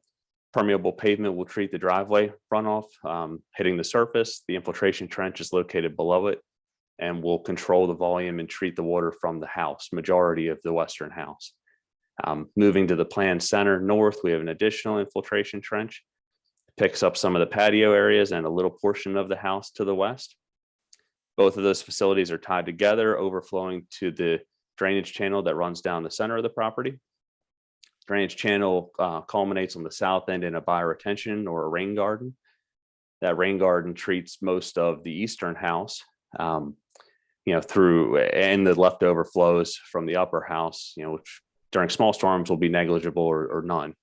Permeable pavement will treat the driveway runoff hitting the surface. The infiltration trench is located below it and will control the volume and treat the water from the house, majority of the western house. Moving to the planned center north, we have an additional infiltration trench, picks up some of the patio areas and a little portion of the house to the west. Both of those facilities are tied together, overflowing to the drainage channel that runs down the center of the property. Drainage channel culminates on the south end in a bioretention or a rain garden. That rain garden treats most of the eastern house, through and the leftover flows from the upper house, which during small storms will be negligible or none.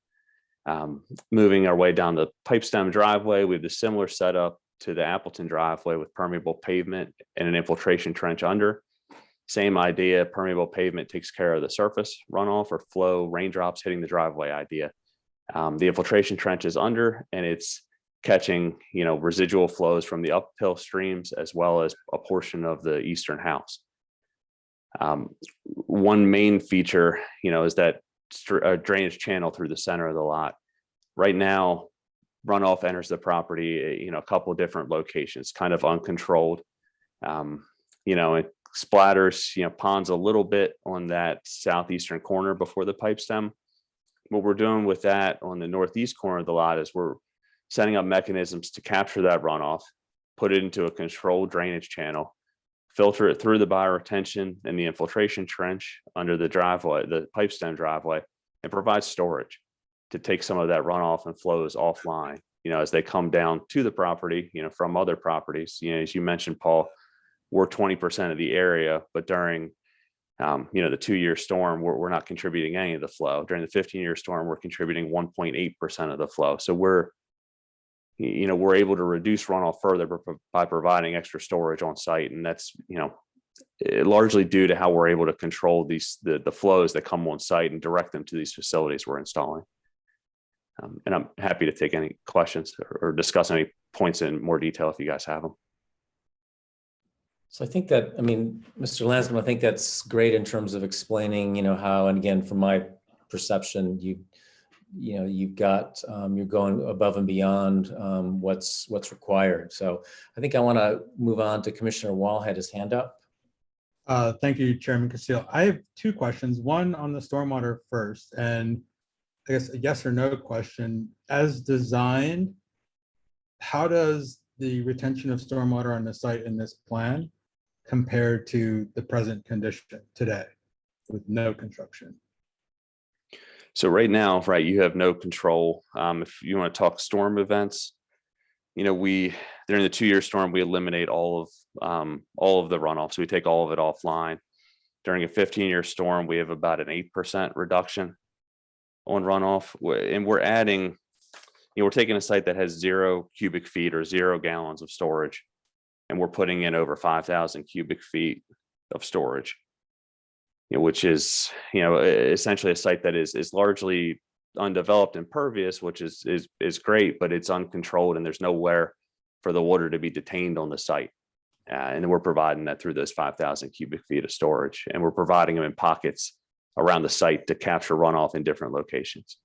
Moving our way down the pipe stem driveway, we have the similar setup to the Appleton driveway with permeable pavement and an infiltration trench under. Same idea, permeable pavement takes care of the surface runoff or flow, raindrops hitting the driveway idea. The infiltration trench is under and it's catching, residual flows from the uphill streams as well as a portion of the eastern house. One main feature, is that drainage channel through the center of the lot. Right now, runoff enters the property, a couple of different locations, kind of uncontrolled. It splatters, ponds a little bit on that southeastern corner before the pipe stem. What we're doing with that on the northeast corner of the lot is we're setting up mechanisms to capture that runoff, put it into a controlled drainage channel, filter it through the bioretention and the infiltration trench under the driveway, the pipe stem driveway, and provide storage to take some of that runoff and flows offline, as they come down to the property, from other properties. As you mentioned, Paul, we're 20% of the area, but during, the 2-year storm, we're not contributing any of the flow. During the 15-year storm, we're contributing 1.8% of the flow. So we're able to reduce runoff further by providing extra storage on site. And that's, largely due to how we're able to control the flows that come on site and direct them to these facilities we're installing. And I'm happy to take any questions or discuss any points in more detail if you guys have them. So I think that, Mr. Lansman, I think that's great in terms of explaining, how, and again, from my perception, you've got, you're going above and beyond what's required. So I think I want to move on to Commissioner Wall, had his hand up. Thank you, Chairman Castillo. I have 2 questions, one on the stormwater first, and I guess a yes or no question. As designed, how does the retention of stormwater on the site in this plan compare to the present condition today with no construction? So right now, you have no control. If you want to talk storm events, during the 2-year storm, we eliminate all of the runoff. So we take all of it offline. During a 15-year storm, we have about an 8% reduction on runoff. And we're adding, we're taking a site that has 0 cubic feet or 0 gallons of storage, and we're putting in over 5,000 cubic feet of storage, which is, essentially a site that is largely undeveloped and pervious, which is great, but it's uncontrolled and there's nowhere for the water to be detained on the site. And we're providing that through those 5,000 cubic feet of storage, and we're providing them in pockets around the site to capture runoff in different locations.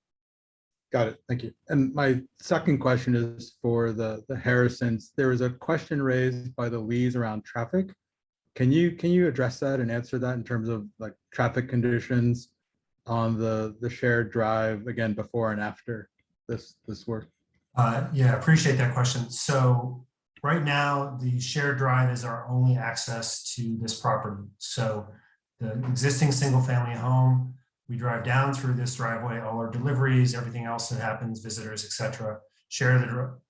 Got it. Thank you. And my second question is for the Harrisons. There was a question raised by the Lees around traffic. Can you address that and answer that in terms of like traffic conditions on the shared drive again before and after this work? Yeah, appreciate that question. So right now, the shared drive is our only access to this property. So the existing single-family home, we drive down through this driveway, all our deliveries, everything else that happens, visitors, etc.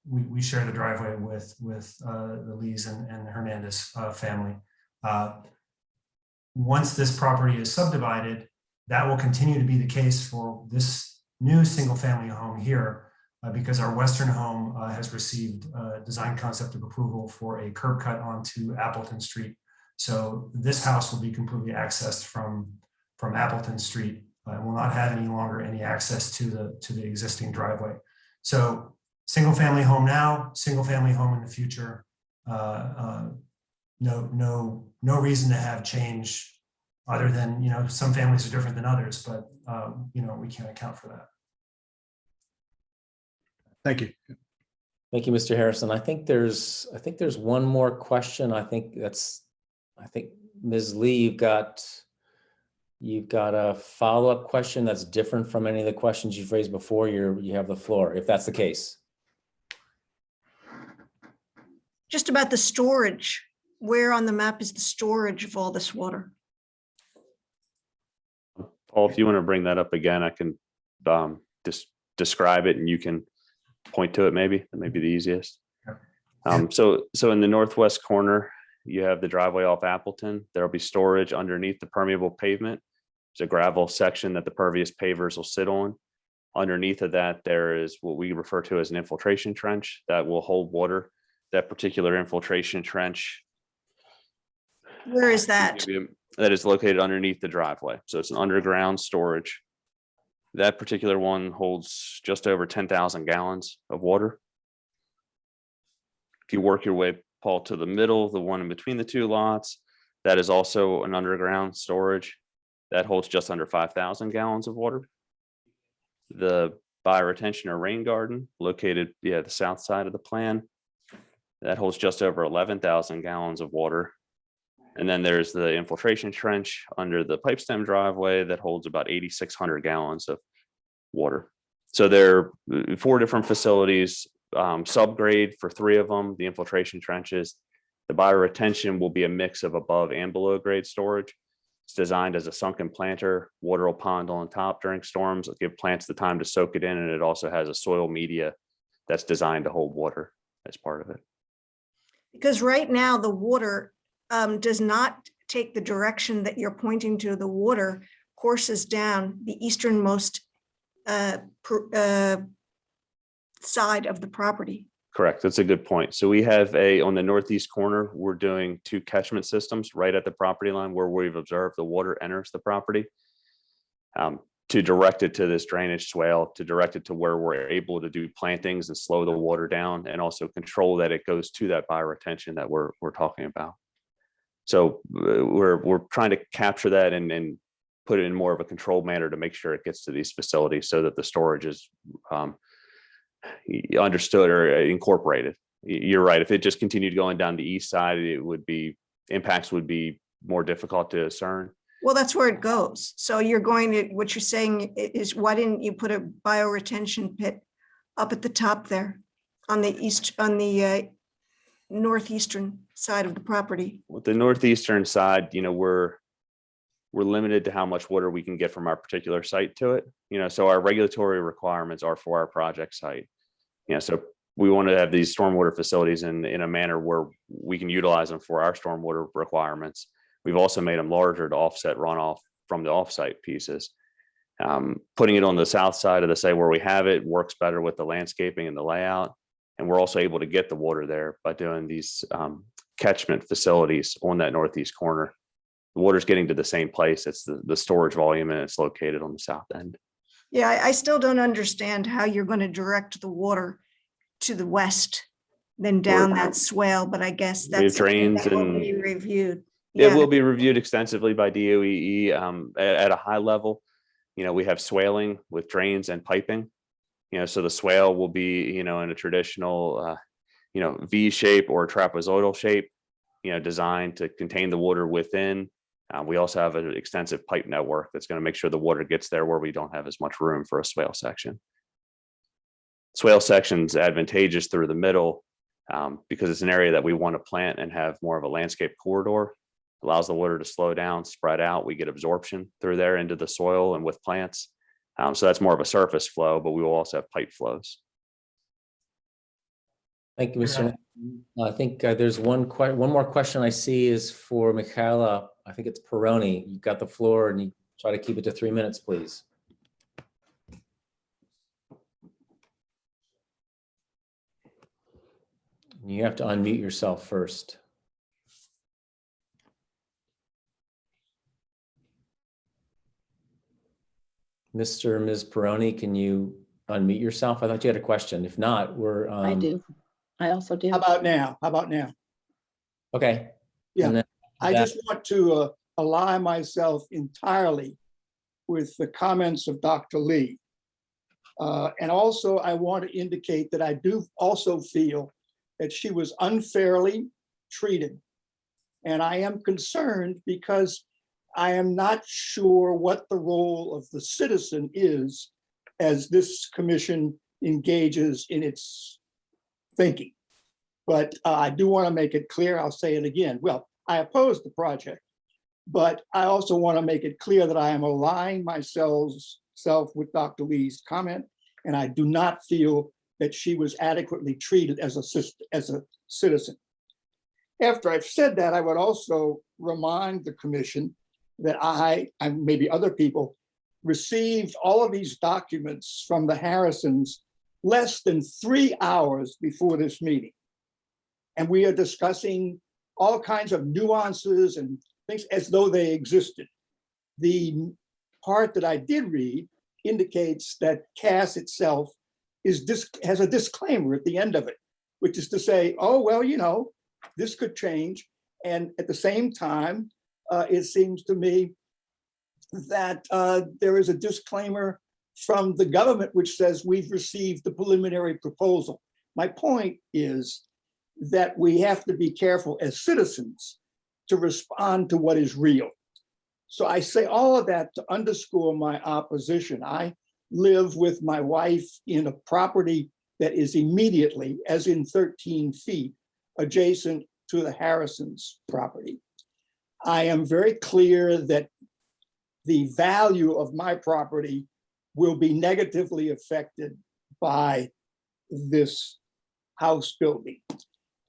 We share the driveway with the Lees and the Hernandez family. Once this property is subdivided, that will continue to be the case for this new single-family home here, because our western home has received design concept of approval for a curb cut onto Appleton Street. So this house will be completely accessed from Appleton Street and will not have any longer any access to the existing driveway. So single family home now, single family home in the future. No reason to have change other than, some families are different than others, but we can't account for that. Thank you. Thank you, Mr. Harrison. I think there's one more question. I think Ms. Lee, you've got a follow-up question that's different from any of the questions you've raised before. You have the floor, if that's the case. Just about the storage. Where on the map is the storage of all this water? Paul, if you want to bring that up again, I can just describe it and you can point to it maybe. That may be the easiest. So in the northwest corner, you have the driveway off Appleton. There'll be storage underneath the permeable pavement. There's a gravel section that the pervious pavers will sit on. Underneath of that, there is what we refer to as an infiltration trench that will hold water. That particular infiltration trench. Where is that? That is located underneath the driveway. So it's an underground storage. That particular one holds just over 10,000 gallons of water. If you work your way, Paul, to the middle, the one in between the two lots, that is also an underground storage that holds just under 5,000 gallons of water. The bioretention or rain garden located, the south side of the plan, that holds just over 11,000 gallons of water. And then there's the infiltration trench under the pipe stem driveway that holds about 8,600 gallons of water. So there are 4 different facilities, subgrade for 3 of them, the infiltration trenches. The bioretention will be a mix of above and below grade storage. It's designed as a sunken planter, water will pond on top during storms. It'll give plants the time to soak it in, and it also has a soil media that's designed to hold water as part of it. Because right now the water does not take the direction that you're pointing to. The water courses down the easternmost side of the property. Correct. That's a good point. So we have on the northeast corner, we're doing 2 catchment systems right at the property line where we've observed the water enters the property. To direct it to this drainage swale, to direct it to where we're able to do plantings and slow the water down, and also control that it goes to that bioretention that we're talking about. So we're trying to capture that and put it in more of a controlled manner to make sure it gets to these facilities so that the storage is understood or incorporated. You're right. If it just continued going down the east side, impacts would be more difficult to discern. Well, that's where it goes. So what you're saying is, why didn't you put a bioretention pit up at the top there on the northeastern side of the property? With the northeastern side, we're limited to how much water we can get from our particular site to it. So our regulatory requirements are for our project site. So we want to have these stormwater facilities in a manner where we can utilize them for our stormwater requirements. We've also made them larger to offset runoff from the offsite pieces. Putting it on the south side of the site where we have it works better with the landscaping and the layout. And we're also able to get the water there by doing these catchment facilities on that northeast corner. The water's getting to the same place. It's the storage volume, and it's located on the south end. Yeah, I still don't understand how you're going to direct the water to the west, then down that swale, but I guess that's drains that will and be reviewed. It will be reviewed extensively by DOEE at a high level. We have swaling with drains and piping. So the swale will be, in a traditional, V shape or trapezoidal shape, designed to contain the water within. We also have an extensive pipe network that's going to make sure the water gets there where we don't have as much room for a swale section. Swale section's advantageous through the middle because it's an area that we want to plant and have more of a landscape corridor. Allows the water to slow down, spread out. We get absorption through there into the soil and with plants. So that's more of a surface flow, but we will also have pipe flows. Thank you, Mr. I think there's one more question I see is for Michaela. I think it's Peroni. You've got the floor and you try to keep it to 3 minutes, please. You have to unmute yourself first. Mr. or Ms. Peroni, can you unmute yourself? I thought you had a question. If not, we're. I do. I also do. How about now? How about now? Okay. Yeah, And then I just want to align myself entirely with the comments of Dr. Lee. And also I want to indicate that I do also feel that she was unfairly treated. And I am concerned because I am not sure what the role of the citizen is as this commission engages in its thinking. But I do want to make it clear, I'll say it again. Well, I oppose the project, but I also want to make it clear that I am aligning myself with Dr. Lee's comment, and I do not feel that she was adequately treated as a citizen. After I've said that, I would also remind the commission that I, and maybe other people, received all of these documents from the Harrisons less than 3 hours before this meeting. And we are discussing all kinds of nuances and things as though they existed. The part that I did read indicates that CAS itself has a disclaimer at the end of it, which is to say, oh, well, you know, this could change. And at the same time, it seems to me that there is a disclaimer from the government which says we've received the preliminary proposal. My point is that we have to be careful as citizens to respond to what is real. So I say all of that to underscore my opposition. I live with my wife in a property that is immediately, as in 13 feet, adjacent to the Harrisons' property. I am very clear that the value of my property will be negatively affected by this house building.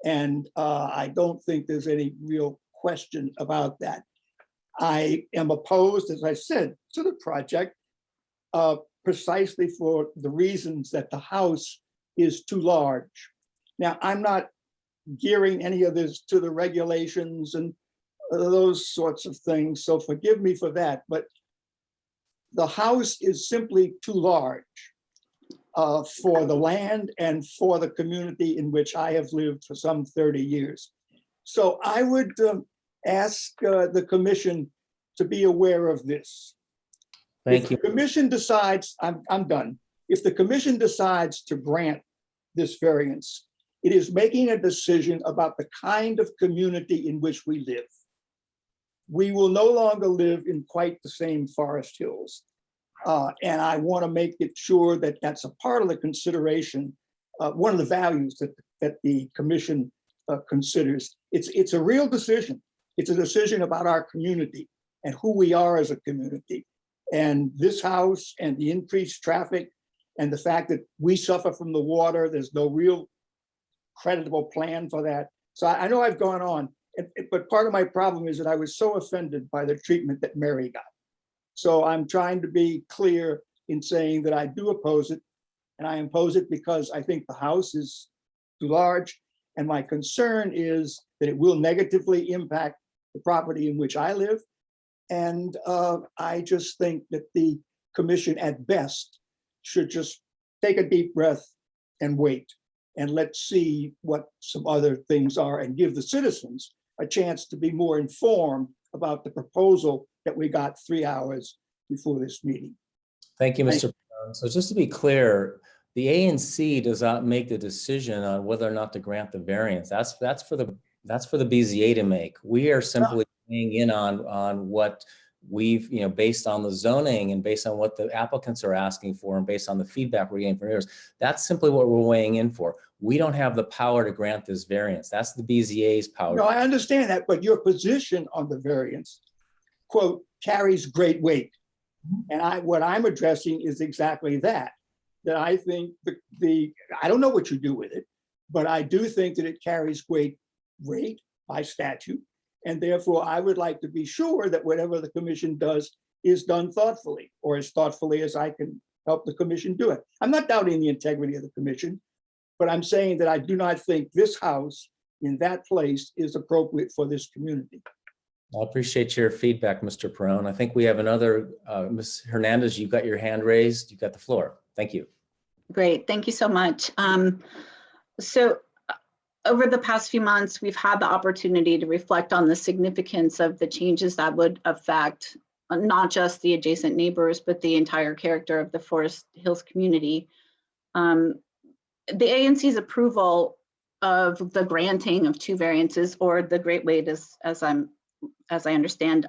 And I don't think there's any real question about that. I am opposed, as I said, to the project precisely for the reasons that the house is too large. Now, I'm not gearing any of this to the regulations and those sorts of things, so forgive me for that, but the house is simply too large for the land and for the community in which I have lived for some 30 years. So I would ask the commission to be aware of this. Thank If you. the commission decides, I'm done. If the commission decides to grant this variance, it is making a decision about the kind of community in which we live. We will no longer live in quite the same Forest Hills. And I want to make it sure that that's a part of the consideration, one of the values that the commission considers. It's a real decision. It's a decision about our community and who we are as a community. And this house and the increased traffic and the fact that we suffer from the water, there's no real creditable plan for that. So I know I've gone on, but part of my problem is that I was so offended by the treatment that Mary got. So I'm trying to be clear in saying that I do oppose it, and I oppose it because I think the house is too large, and my concern is that it will negatively impact the property in which I live. And I just think that the commission at best should just take a deep breath and wait, and let's see what some other things are and give the citizens a chance to be more informed about the proposal that we got 3 hours before this meeting. Thank you, Mr. Brown. So just to be clear, the ANC does not make the decision on whether or not to grant the variance. That's for the BZA to make. We are simply weighing in on what we've, based on the zoning and based on what the applicants are asking for and based on the feedback we're getting from neighbors, that's simply what we're weighing in for. We don't have the power to grant this variance. That's the BZA's power. No, I understand that, but your position on the variance, quote, carries great weight. And what I'm addressing is exactly that I think I don't know what you do with it, but I do think that it carries great weight by statute. And therefore, I would like to be sure that whatever the commission does is done thoughtfully, or as thoughtfully as I can help the commission do it. I'm not doubting the integrity of the commission, but I'm saying that I do not think this house in that place is appropriate for this community. I appreciate your feedback, Mr. Perone. I think we have another, Ms. Hernandez, you've got your hand raised. You've got the floor. Thank you. Great, thank you so much. Over the past few months, we've had the opportunity to reflect on the significance of the changes that would affect not just the adjacent neighbors, but the entire character of the Forest Hills community. The ANC's approval of the granting of 2 variances, or the great weight as I understand,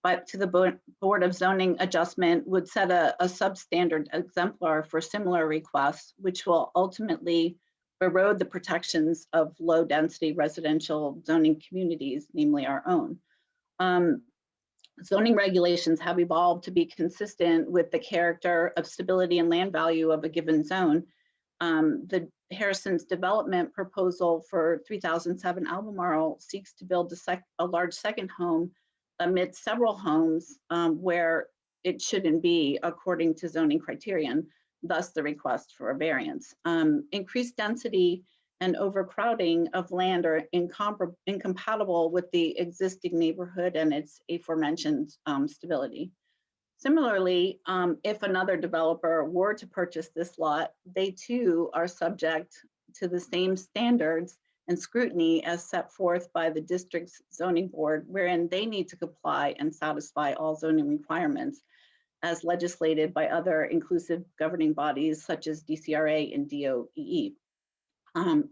but to the Board of Zoning adjustment would set a substandard exemplar for similar requests, which will ultimately erode the protections of low density residential zoning communities, namely our own. Zoning regulations have evolved to be consistent with the character of stability and land value of a given zone. The Harrison's development proposal for 3007 Albemarle seeks to build a large second home amid several homes where it shouldn't be according to zoning criterion, thus the request for a variance. Increased density and overcrowding of land are incompatible with the existing neighborhood and its aforementioned stability. Similarly, if another developer were to purchase this lot, they too are subject to the same standards and scrutiny as set forth by the district's zoning board, wherein they need to comply and satisfy all zoning requirements as legislated by other inclusive governing bodies such as DCRA and DOEE.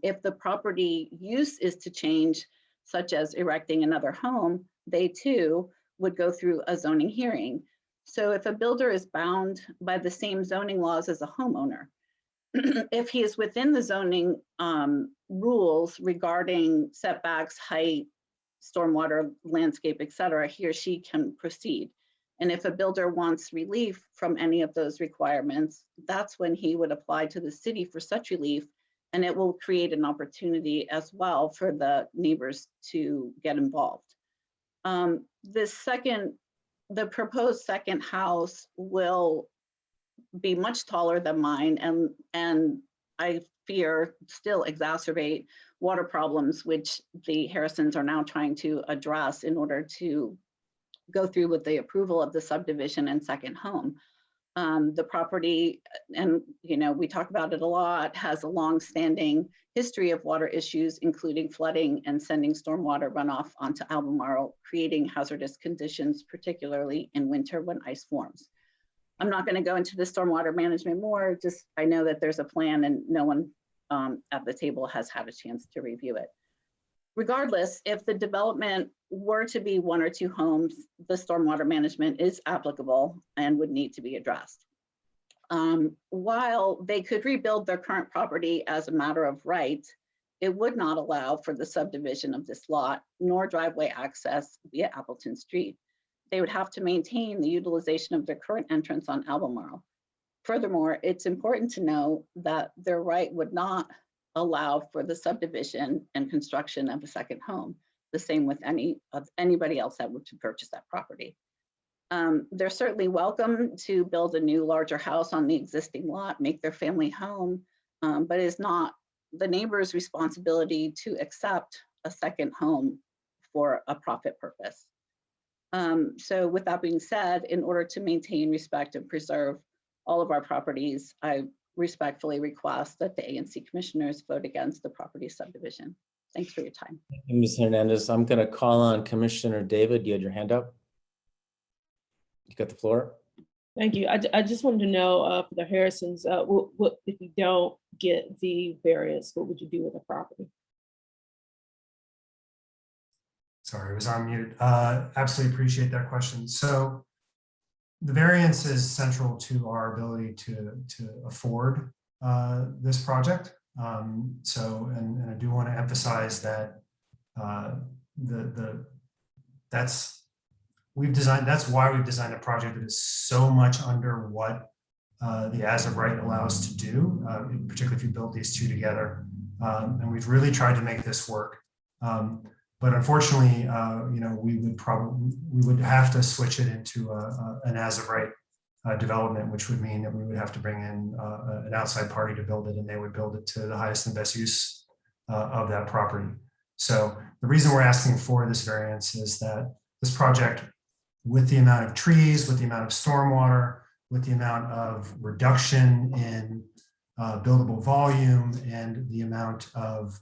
If the property use is to change, such as erecting another home, they too would go through a zoning hearing. So if a builder is bound by the same zoning laws as a homeowner, if he is within the zoning rules regarding setbacks, height, stormwater, landscape, et cetera, he or she can proceed. And if a builder wants relief from any of those requirements, that's when he would apply to the city for such relief, and it will create an opportunity as well for the neighbors to get involved. The proposed second house will be much taller than mine, and I fear still exacerbate water problems, which the Harrisons are now trying to address in order to go through with the approval of the subdivision and second home. The property, and we talk about it a lot, has a long-standing history of water issues, including flooding and sending stormwater runoff onto Albemarle, creating hazardous conditions, particularly in winter when ice forms. I'm not going to go into the stormwater management more, just I know that there's a plan and no one at the table has had a chance to review it. Regardless, if the development were to be 1 or 2 homes, the stormwater management is applicable and would need to be addressed. While they could rebuild their current property as a matter of right, it would not allow for the subdivision of this lot, nor driveway access via Appleton Street. They would have to maintain the utilization of their current entrance on Albemarle. Furthermore, it's important to know that their right would not allow for the subdivision and construction of a second home, the same with anybody else that would to purchase that property. They're certainly welcome to build a new larger house on the existing lot, make their family home, but it's not the neighbor's responsibility to accept a second home for a profit purpose. So with that being said, in order to maintain, respect, and preserve all of our properties, I respectfully request that the ANC commissioners vote against the property subdivision. Thanks for your time. Thank you, Ms. Hernandez. I'm going to call on Commissioner David. You had your hand up. You got the floor. Thank you. I just wanted to know for the Harrisons, what if you don't get the variance, what would you do with the property? Sorry, I was on mute. Absolutely appreciate that question. So the variance is central to our ability to afford this project. And I do want to emphasize that that's why we've designed a project that is so much under what the as of right allows to do, particularly if you build these two together. And we've really tried to make this work. But unfortunately, we would have to switch it into an as of right development, which would mean that we would have to bring in an outside party to build it, and they would build it to the highest and best use of that property. So the reason we're asking for this variance is that this project, with the amount of trees, with the amount of stormwater, with the amount of reduction in buildable volume and the amount of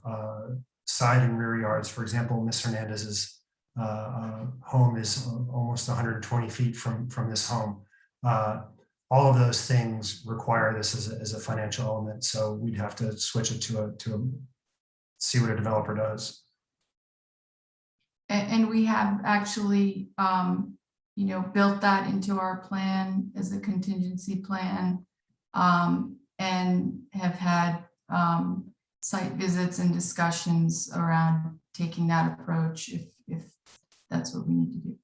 side and rear yards. For example, Ms. Hernandez's home is almost 120 feet from this home. All of those things require this as a financial element. So we'd have to switch it to see what a developer does. And we have actually, built that into our plan as a contingency plan, and have had site visits and discussions around taking that approach if that's what we need to do.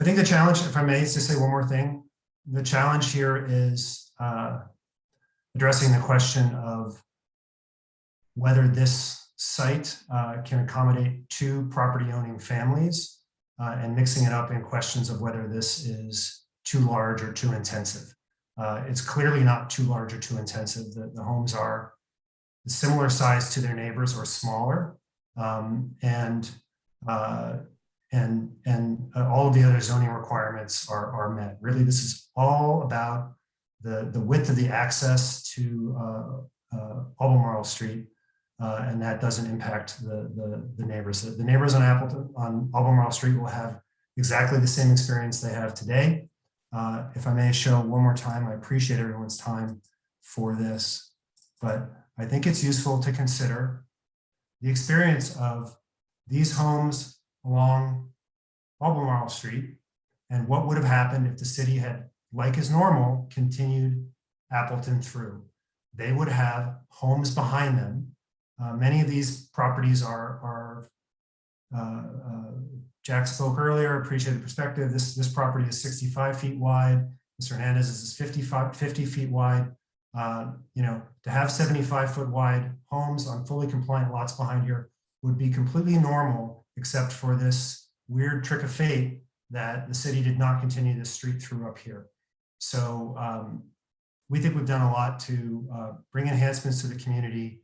I think the challenge, if I may just say one more thing, the challenge here is addressing the question of whether this site can accommodate two property owning families and mixing it up in questions of whether this is too large or too intensive. It's clearly not too large or too intensive. The homes are similar size to their neighbors or smaller, and all of the other zoning requirements are met. Really, this is all about the width of the access to Albemarle Street, and that doesn't impact the neighbors. The neighbors on Albemarle Street will have exactly the same experience they have today. If I may show one more time, I appreciate everyone's time for this, but I think it's useful to consider the experience of these homes along Albemarle Street and what would have happened if the city had, like is normal, continued Appleton through. They would have homes behind them. Many of these properties are Jack spoke earlier, appreciate the perspective. This property is 65 feet wide. Mr. Hernandez is 50 feet wide. To have 75-foot wide homes on fully compliant lots behind here would be completely normal, except for this weird trick of fate that the city did not continue this street through up here. So we think we've done a lot to bring enhancements to the community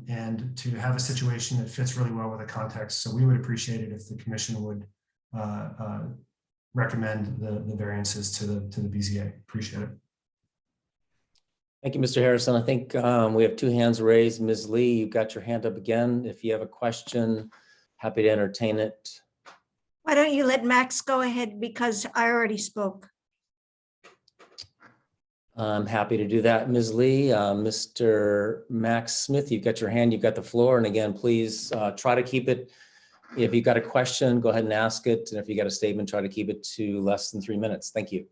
and to have a situation that fits really well with the context. So we would appreciate it if the commission would recommend the variances to the BZA. Appreciate it. Thank you, Mr. Harrison. I think we have two hands raised. Ms. Lee, you've got your hand up again. If you have a question, happy to entertain it. Why don't you let Max go ahead, because I already spoke. I'm happy to do that, Ms. Lee. Mr. Max Smith, you've got your hand, you've got the floor. And again, please try to keep it. If you've got a question, go ahead and ask it. And if you got a statement, try to keep it to less than 3 minutes. Thank you.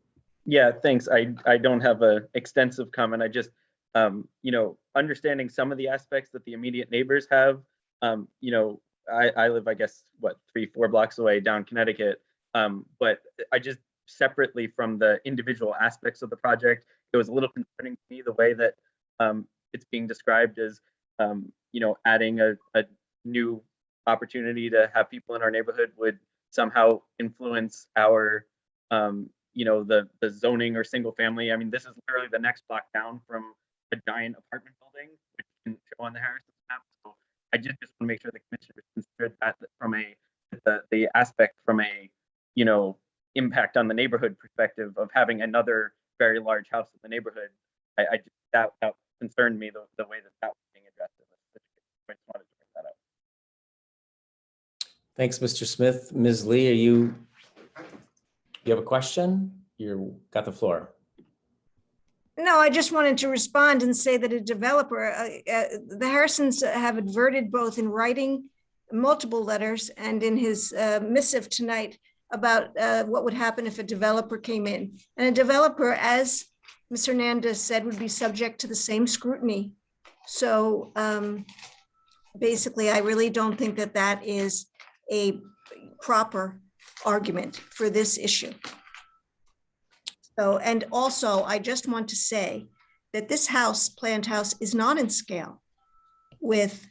Yeah, thanks. I don't have an extensive comment. I just, understanding some of the aspects that the immediate neighbors have, I live, I guess, 3-4 blocks away down Connecticut. But I just, separately from the individual aspects of the project, it was a little concerning to me the way that it's being described as, adding a new opportunity to have people in our neighborhood would somehow influence our, the zoning or single family. I mean, this is literally the next block down from a giant apartment building, which you can show on the Harrison map. So I just want to make sure the commissioners considered that from the aspect from a, impact on the neighborhood perspective of having another very large house in the neighborhood. That concerned me the way that was being addressed. I just wanted to bring that up. Thanks, Mr. Smith. Ms. Lee, you have a question? You got the floor. No, I just wanted to respond and say that a developer, the Harrisons have adverted both in writing multiple letters and in his missive tonight about what would happen if a developer came in. And a developer, as Ms. Hernandez said, would be subject to the same scrutiny. So basically, I really don't think that that is a proper argument for this issue. So, and also, I just want to say that this house, planned house, is not in scale with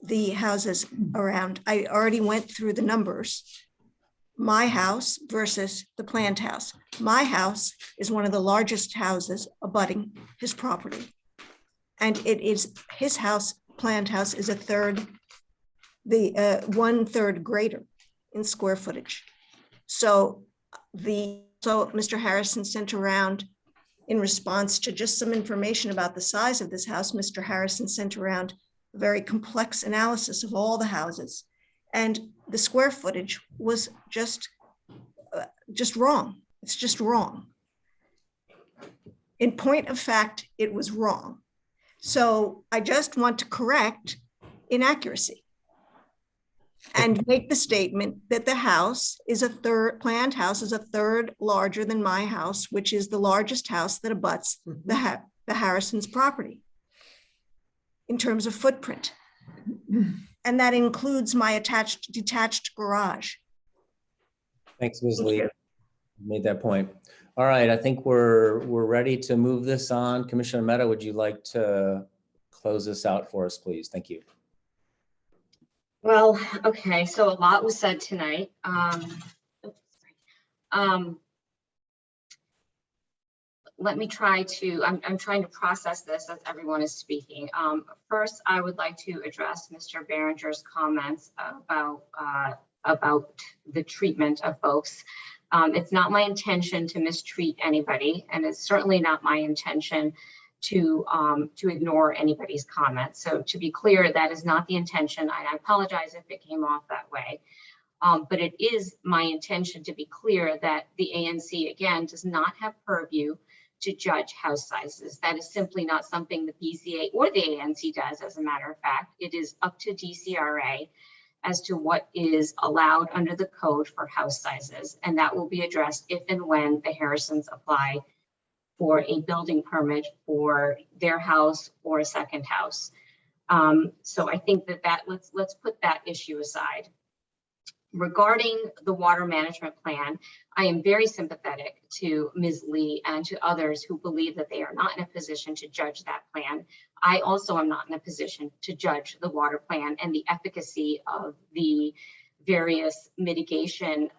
the houses around. I already went through the numbers. My house versus the planned house. My house is one of the largest houses abutting his property. And it is his house, planned house, is a third, the 1/3 greater in square footage. So Mr. Harrison sent around, in response to just some information about the size of this house, Mr. Harrison sent around a very complex analysis of all the houses. And the square footage was just wrong. It's just wrong. In point of fact, it was wrong. So I just want to correct inaccuracy and make the statement that the house is planned house is a third larger than my house, which is the largest house that abuts the Harrison's property in terms of footprint. And that includes my detached garage. Thanks, Ms. Lee. Made that point. All right, I think we're ready to move this on. Commissioner Mehta, would you like to close this out for us, please? Thank you. Well, okay, so a lot was said tonight. Let me try to, I'm trying to process this as everyone is speaking. First, I would like to address Mr. Behringer's comments about the treatment of folks. It's not my intention to mistreat anybody, and it's certainly not my intention to ignore anybody's comments. So to be clear, that is not the intention, and I apologize if it came off that way. But it is my intention to be clear that the ANC, again, does not have purview to judge house sizes. That is simply not something the BZA or the ANC does, as a matter of fact. It is up to DCRA as to what is allowed under the code for house sizes, and that will be addressed if and when the Harrisons apply for a building permit for their house or a second house. So I think that let's put that issue aside. Regarding the water management plan, I am very sympathetic to Ms. Lee and to others who believe that they are not in a position to judge that plan. I also am not in a position to judge the water plan and the efficacy of the various mitigation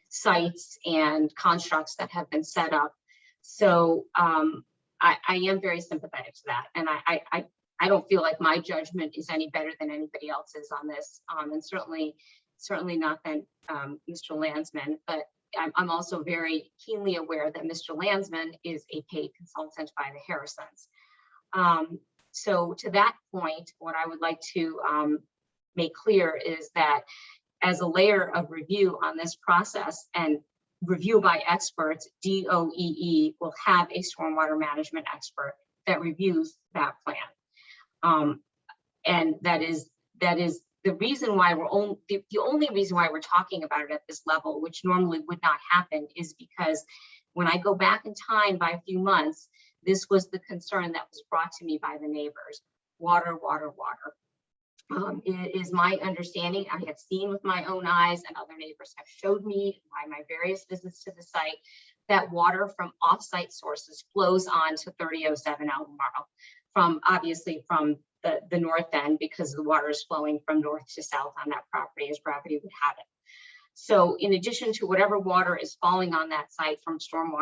sites and constructs that have been set up. So I am very sympathetic to that. And I don't feel like my judgment is any better than anybody else's on this. And certainly not than Mr. Landsman, but I'm also very keenly aware that Mr. Landsman is a paid consultant by the Harrisons. So to that point, what I would like to make clear is that as a layer of review on this process and review by experts, DOEE will have a stormwater management expert that reviews that plan. And that is the reason why the only reason why we're talking about it at this level, which normally would not happen, is because when I go back in time by a few months, this was the concern that was brought to me by the neighbors: water, water, water. It is my understanding, I have seen with my own eyes, and other neighbors have showed me by my various visits to the site, that water from off-site sources flows on to 3007 Albemarle, obviously from the north end, because the water is flowing from north to south on that property as gravity would have it. So in addition to whatever water is falling on that site from storm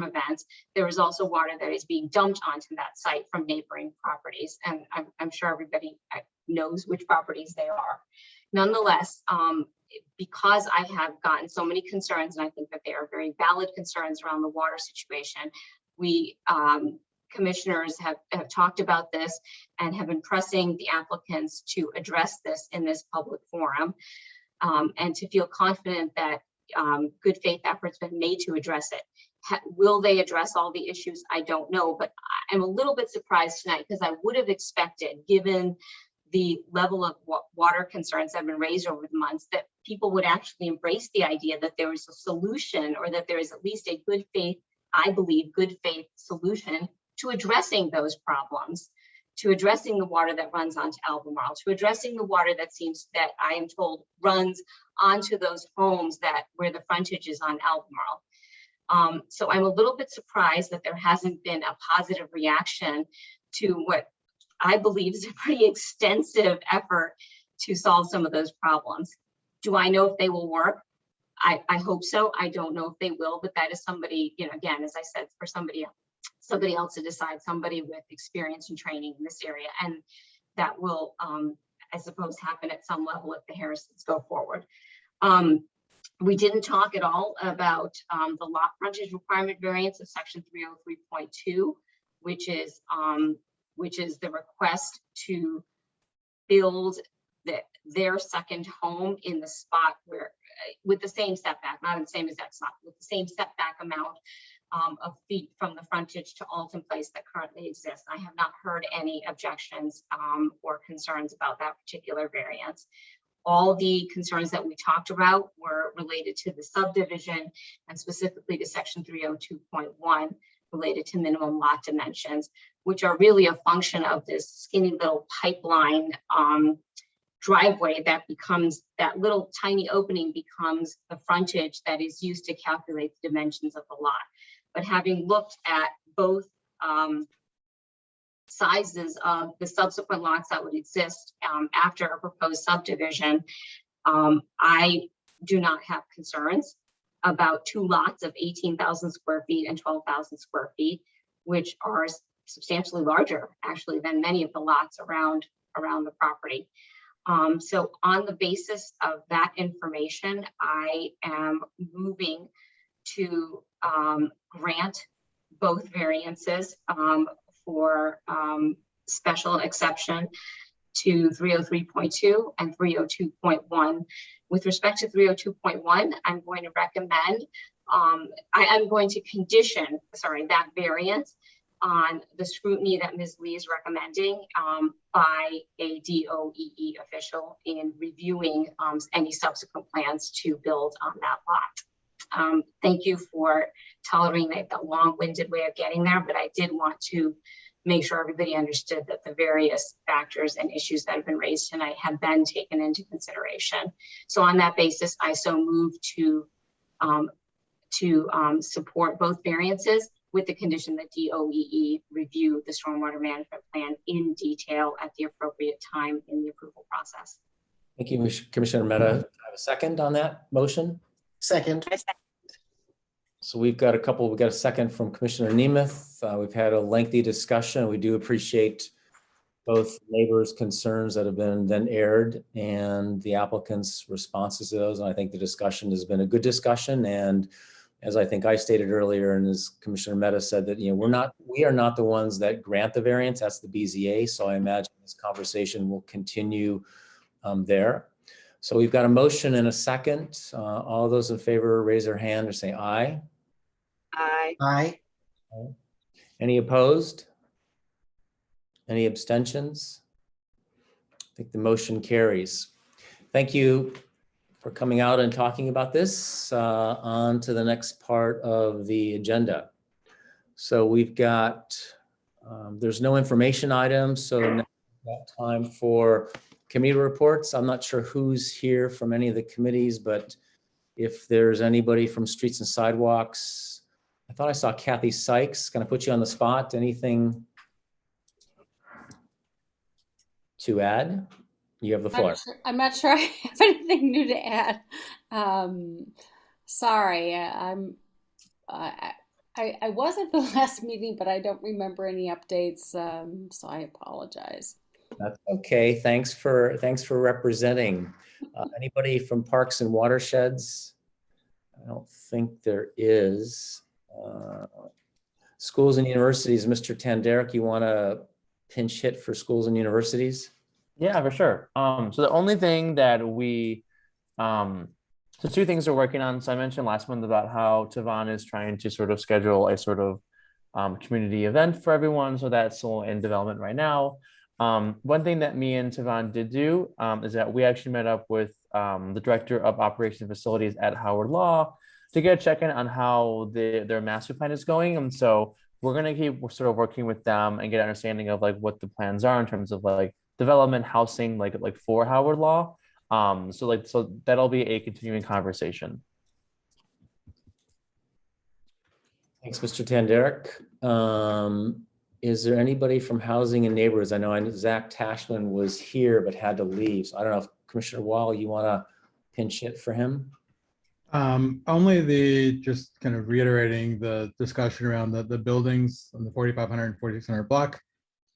events, there is also water that is being dumped onto that site from neighboring properties. And I'm sure everybody knows which properties they are. Nonetheless, because I have gotten so many concerns, and I think that they are very valid concerns around the water situation, we commissioners have talked about this and have been pressing the applicants to address this in this public forum, and to feel confident that good faith efforts have been made to address it. Will they address all the issues? I don't know, but I'm a little bit surprised tonight, because I would have expected, given the level of water concerns that have been raised over the months, that people would actually embrace the idea that there is a solution, or that there is at least a good faith, I believe, good faith solution to addressing those problems, to addressing the water that runs onto Albemarle, to addressing the water that seems, that I am told runs onto those homes that where the frontage is on Albemarle. So I'm a little bit surprised that there hasn't been a positive reaction to what I believe is a pretty extensive effort to solve some of those problems. Do I know if they will work? I hope so. I don't know if they will, but that is somebody, you know, again, as I said, for somebody else to decide, somebody with experience and training in this area. And that will, I suppose, happen at some level if the Harrisons go forward. We didn't talk at all about the lot frontage requirement variance of section 303.2, which is the request to build their second home in the spot where, with the same setback, not the same exact spot, with the same setback amount of feet from the frontage to Alton Place that currently exists. I have not heard any objections or concerns about that particular variance. All the concerns that we talked about were related to the subdivision, and specifically to section 302.1, related to minimum lot dimensions, which are really a function of this skinny little pipeline driveway that becomes, that little tiny opening becomes the frontage that is used to calculate the dimensions of the lot. But having looked at both sizes of the subsequent lots that would exist after a proposed subdivision, I do not have concerns about two lots of 18,000 square feet and 12,000 square feet, which are substantially larger actually than many of the lots around the property. So on the basis of that information, I am moving to grant both variances for special exception to 303.2 and 302.1. With respect to 302.1, I'm going to recommend, I'm going to condition, that variance on the scrutiny that Ms. Lee is recommending by a DOEE official in reviewing any subsequent plans to build on that lot. Thank you for tolerating the long-winded way of getting there, but I did want to make sure everybody understood that the various factors and issues that have been raised tonight have been taken into consideration. So on that basis, I so move to support both variances with the condition that DOEE review the stormwater management plan in detail at the appropriate time in the approval process. Thank you, Commissioner Mehta. I have a second on that motion. Second. So we've got a second from Commissioner Nemeth. We've had a lengthy discussion. We do appreciate both neighbors' concerns that have been then aired and the applicant's responses to those. And I think the discussion has been a good discussion. And as I think I stated earlier, and as Commissioner Mehta said, that we are not the ones that grant the variance. That's the BZA. So I imagine this conversation will continue there. So we've got a motion and a second. All those in favor, raise their hand or say aye. Aye. Aye. Any opposed? Any abstentions? I think the motion carries. Thank you for coming out and talking about this. On to the next part of the agenda. So we've got, there's no information items, so now we've got time for committee reports. I'm not sure who's here from any of the committees, but if there's anybody from Streets and Sidewalks, I thought I saw Kathy Sykes. Gonna put you on the spot. Anything to add? You have the floor. I'm not sure I have anything new to add. Sorry, I was at the last meeting, but I don't remember any updates, so I apologize. That's okay. Thanks for representing. Anybody from Parks and Watersheds? I don't think there is. Schools and universities, Mr. Tanderek, you want to pinch hit for schools and universities? Yeah, for sure. So the only thing that so two things we're working on. So I mentioned last month about how Tavan is trying to sort of schedule a sort of community event for everyone. So that's all in development right now. One thing that me and Tavan did do is that we actually met up with the director of operations and facilities at Howard Law to get a check-in on how their master plan is going. And so we're gonna keep sort of working with them and get an understanding of like what the plans are in terms of like development, housing, like for Howard Law. So that'll be a continuing conversation. Thanks, Mr. Tanderek. Is there anybody from Housing and Neighborhoods? I know Zach Tashman was here but had to leave. So I don't know if Commissioner Wall, you want to pinch hit for him? Only just kind of reiterating the discussion around the buildings on the 4,500 and 4,600 block,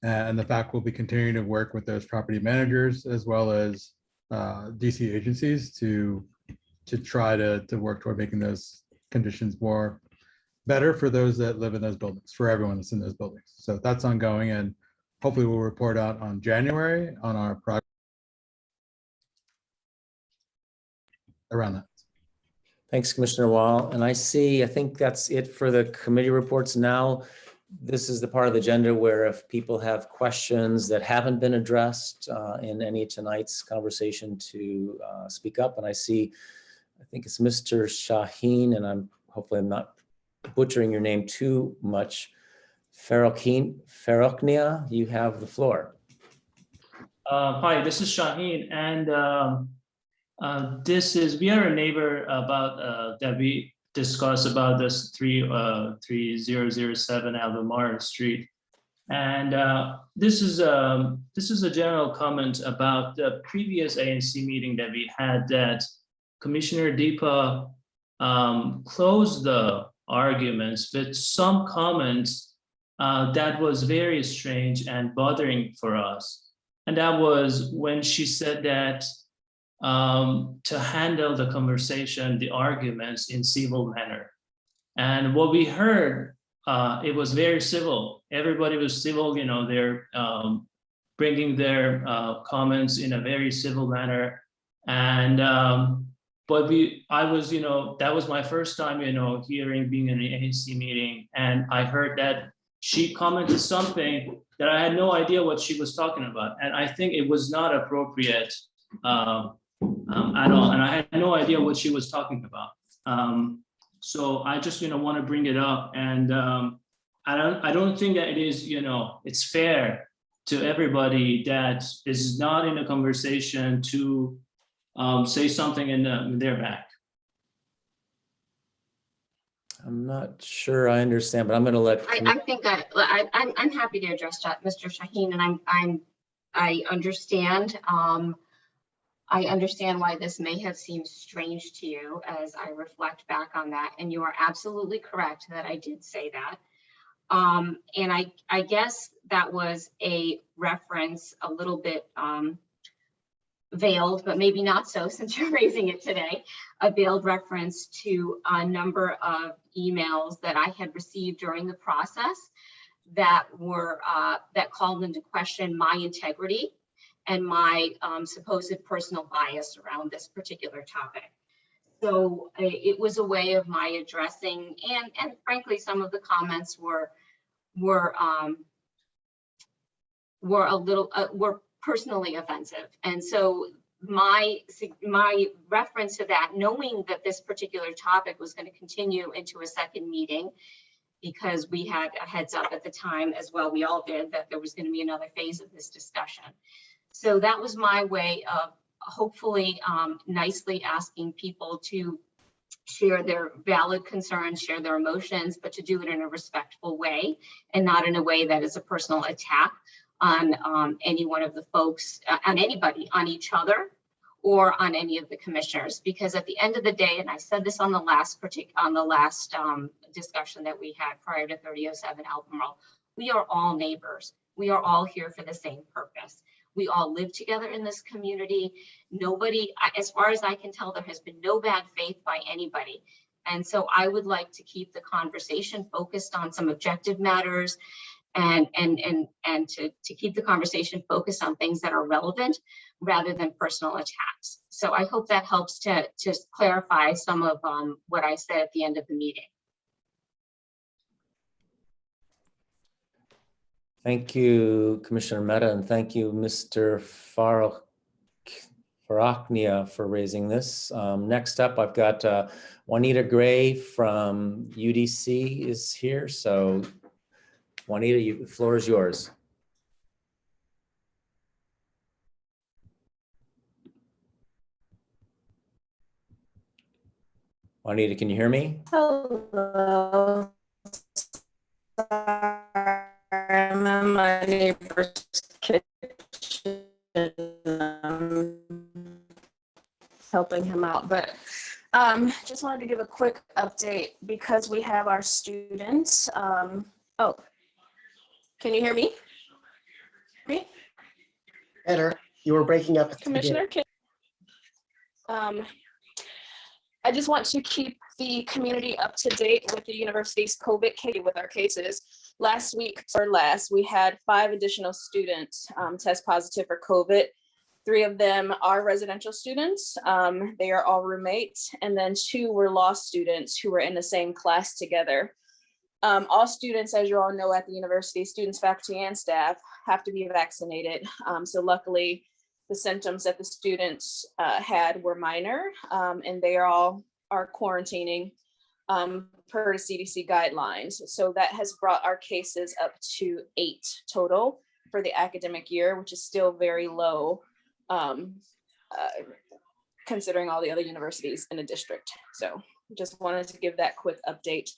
and the fact we'll be continuing to work with those property managers as well as DC agencies to try to work toward making those conditions more better for those that live in those buildings, for everyone that's in those buildings. So that's ongoing, and hopefully we'll report out on January on our progress around that. Thanks, Commissioner Wall. And I think that's it for the committee reports now. This is the part of the agenda where if people have questions that haven't been addressed in any of tonight's conversation to speak up. And I think it's Mr. Shaheen, and hopefully I'm not butchering your name too much. Faroknia, you have the floor. Hi, this is Shaheen, and we are a neighbor about that we discussed about this 3007 Albemarle Street, and this is a general comment about the previous ANC meeting that we had, that Commissioner Deepa closed the arguments with some comments that was very strange and bothering for us. And that was when she said that to handle the conversation, the arguments in civil manner. And what we heard, it was very civil. Everybody was civil, they're bringing their comments in a very civil manner. And but that was my first time, being in an ANC meeting, and I heard that she commented something that I had no idea what she was talking about, and I think it was not appropriate at all, and I had no idea what she was talking about. So I just want to bring it up, and I don't think that it is it's fair to everybody that is not in a conversation to say something in their back. I'm not sure I understand, but I'm going to let. I'm happy to address that, Mr. Shaheen, and I understand. I understand why this may have seemed strange to you as I reflect back on that, and you are absolutely correct that I did say that. And I guess that was a reference a little bit veiled, but maybe not so since you're raising it today, a veiled reference to a number of emails that I had received during the process that were that called into question my integrity and my supposed personal bias around this particular topic. So it was a way of my addressing, and frankly, some of the comments were personally offensive. And so my reference to that, knowing that this particular topic was going to continue into a second meeting, because we had a heads up at the time as well, we all did, that there was going to be another phase of this discussion. So that was my way of hopefully nicely asking people to share their valid concerns, share their emotions, but to do it in a respectful way and not in a way that is a personal attack on any one of the folks, on anybody, on each other, or on any of the commissioners. Because at the end of the day, and I said this on the last discussion that we had prior to 3007 Albemarle, we are all neighbors. We are all here for the same purpose. We all live together in this community. Nobody, as far as I can tell, there has been no bad faith by anybody. And so I would like to keep the conversation focused on some objective matters, and to keep the conversation focused on things that are relevant rather than personal attacks. So I hope that helps to clarify some of what I said at the end of the meeting. Thank you, Commissioner Mehta, and thank you, Mr. Farahnia, for raising this. Next up, I've got Juanita Gray from UDC is here. So Juanita, the floor is yours. Juanita, can you hear me? Hello. Sorry, I'm in my neighbor's kitchen. Helping him out, but just wanted to give a quick update because we have our students. Oh, can you hear me? Better. You were breaking up at the Commissioner, beginning. I just want to keep the community up to date with the university's COVID case with our cases. Last week, we had 5 additional students test positive for COVID. 3 of them are residential students. They are all roommates, and then 2 were law students who were in the same class together. All students, as you all know, at the university, students, faculty, and staff have to be vaccinated. So luckily, the symptoms that the students had were minor, and they are quarantining per the CDC guidelines. So that has brought our cases up to 8 total for the academic year, which is still very low, considering all the other universities in the district. So just wanted to give that quick update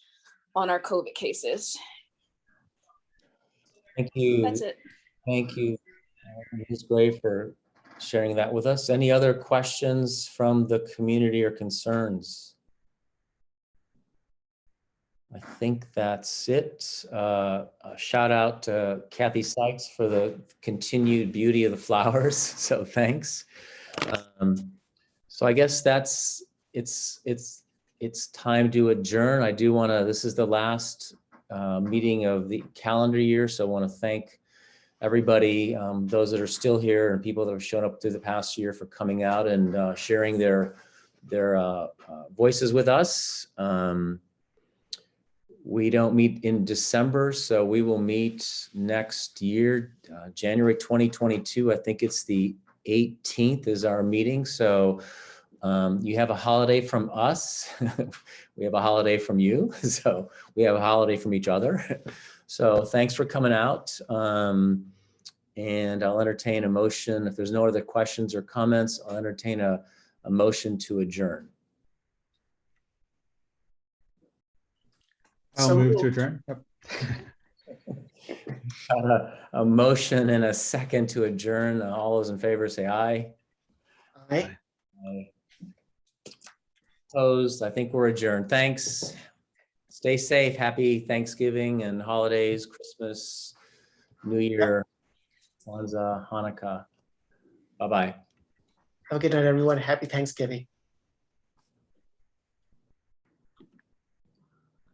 on our COVID cases. Thank you. That's it. Thank you, Ms. Gray, for sharing that with us. Any other questions from the community or concerns? I think that's it. A shout out to Kathy Sykes for the continued beauty of the flowers. So thanks. So I guess it's time to adjourn. I do want to, this is the last meeting of the calendar year. So I want to thank everybody, those that are still here and people that have shown up through the past year for coming out and sharing their voices with us. We don't meet in December, so we will meet next year, January 2022. I think it's the 18th is our meeting. So you have a holiday from us. We have a holiday from you. So we have a holiday from each other. So thanks for coming out. And I'll entertain a motion. If there's no other questions or comments, I'll entertain a motion to adjourn. I'll move to adjourn. Yep. A motion and a second to adjourn. All those in favor say aye. Aye. Aye. Opposed? I think we're adjourned. Thanks. Stay safe. Happy Thanksgiving and holidays, Christmas, New Year, Kwanzaa, Hanukkah. Bye-bye. Have a good night, everyone. Happy Thanksgiving.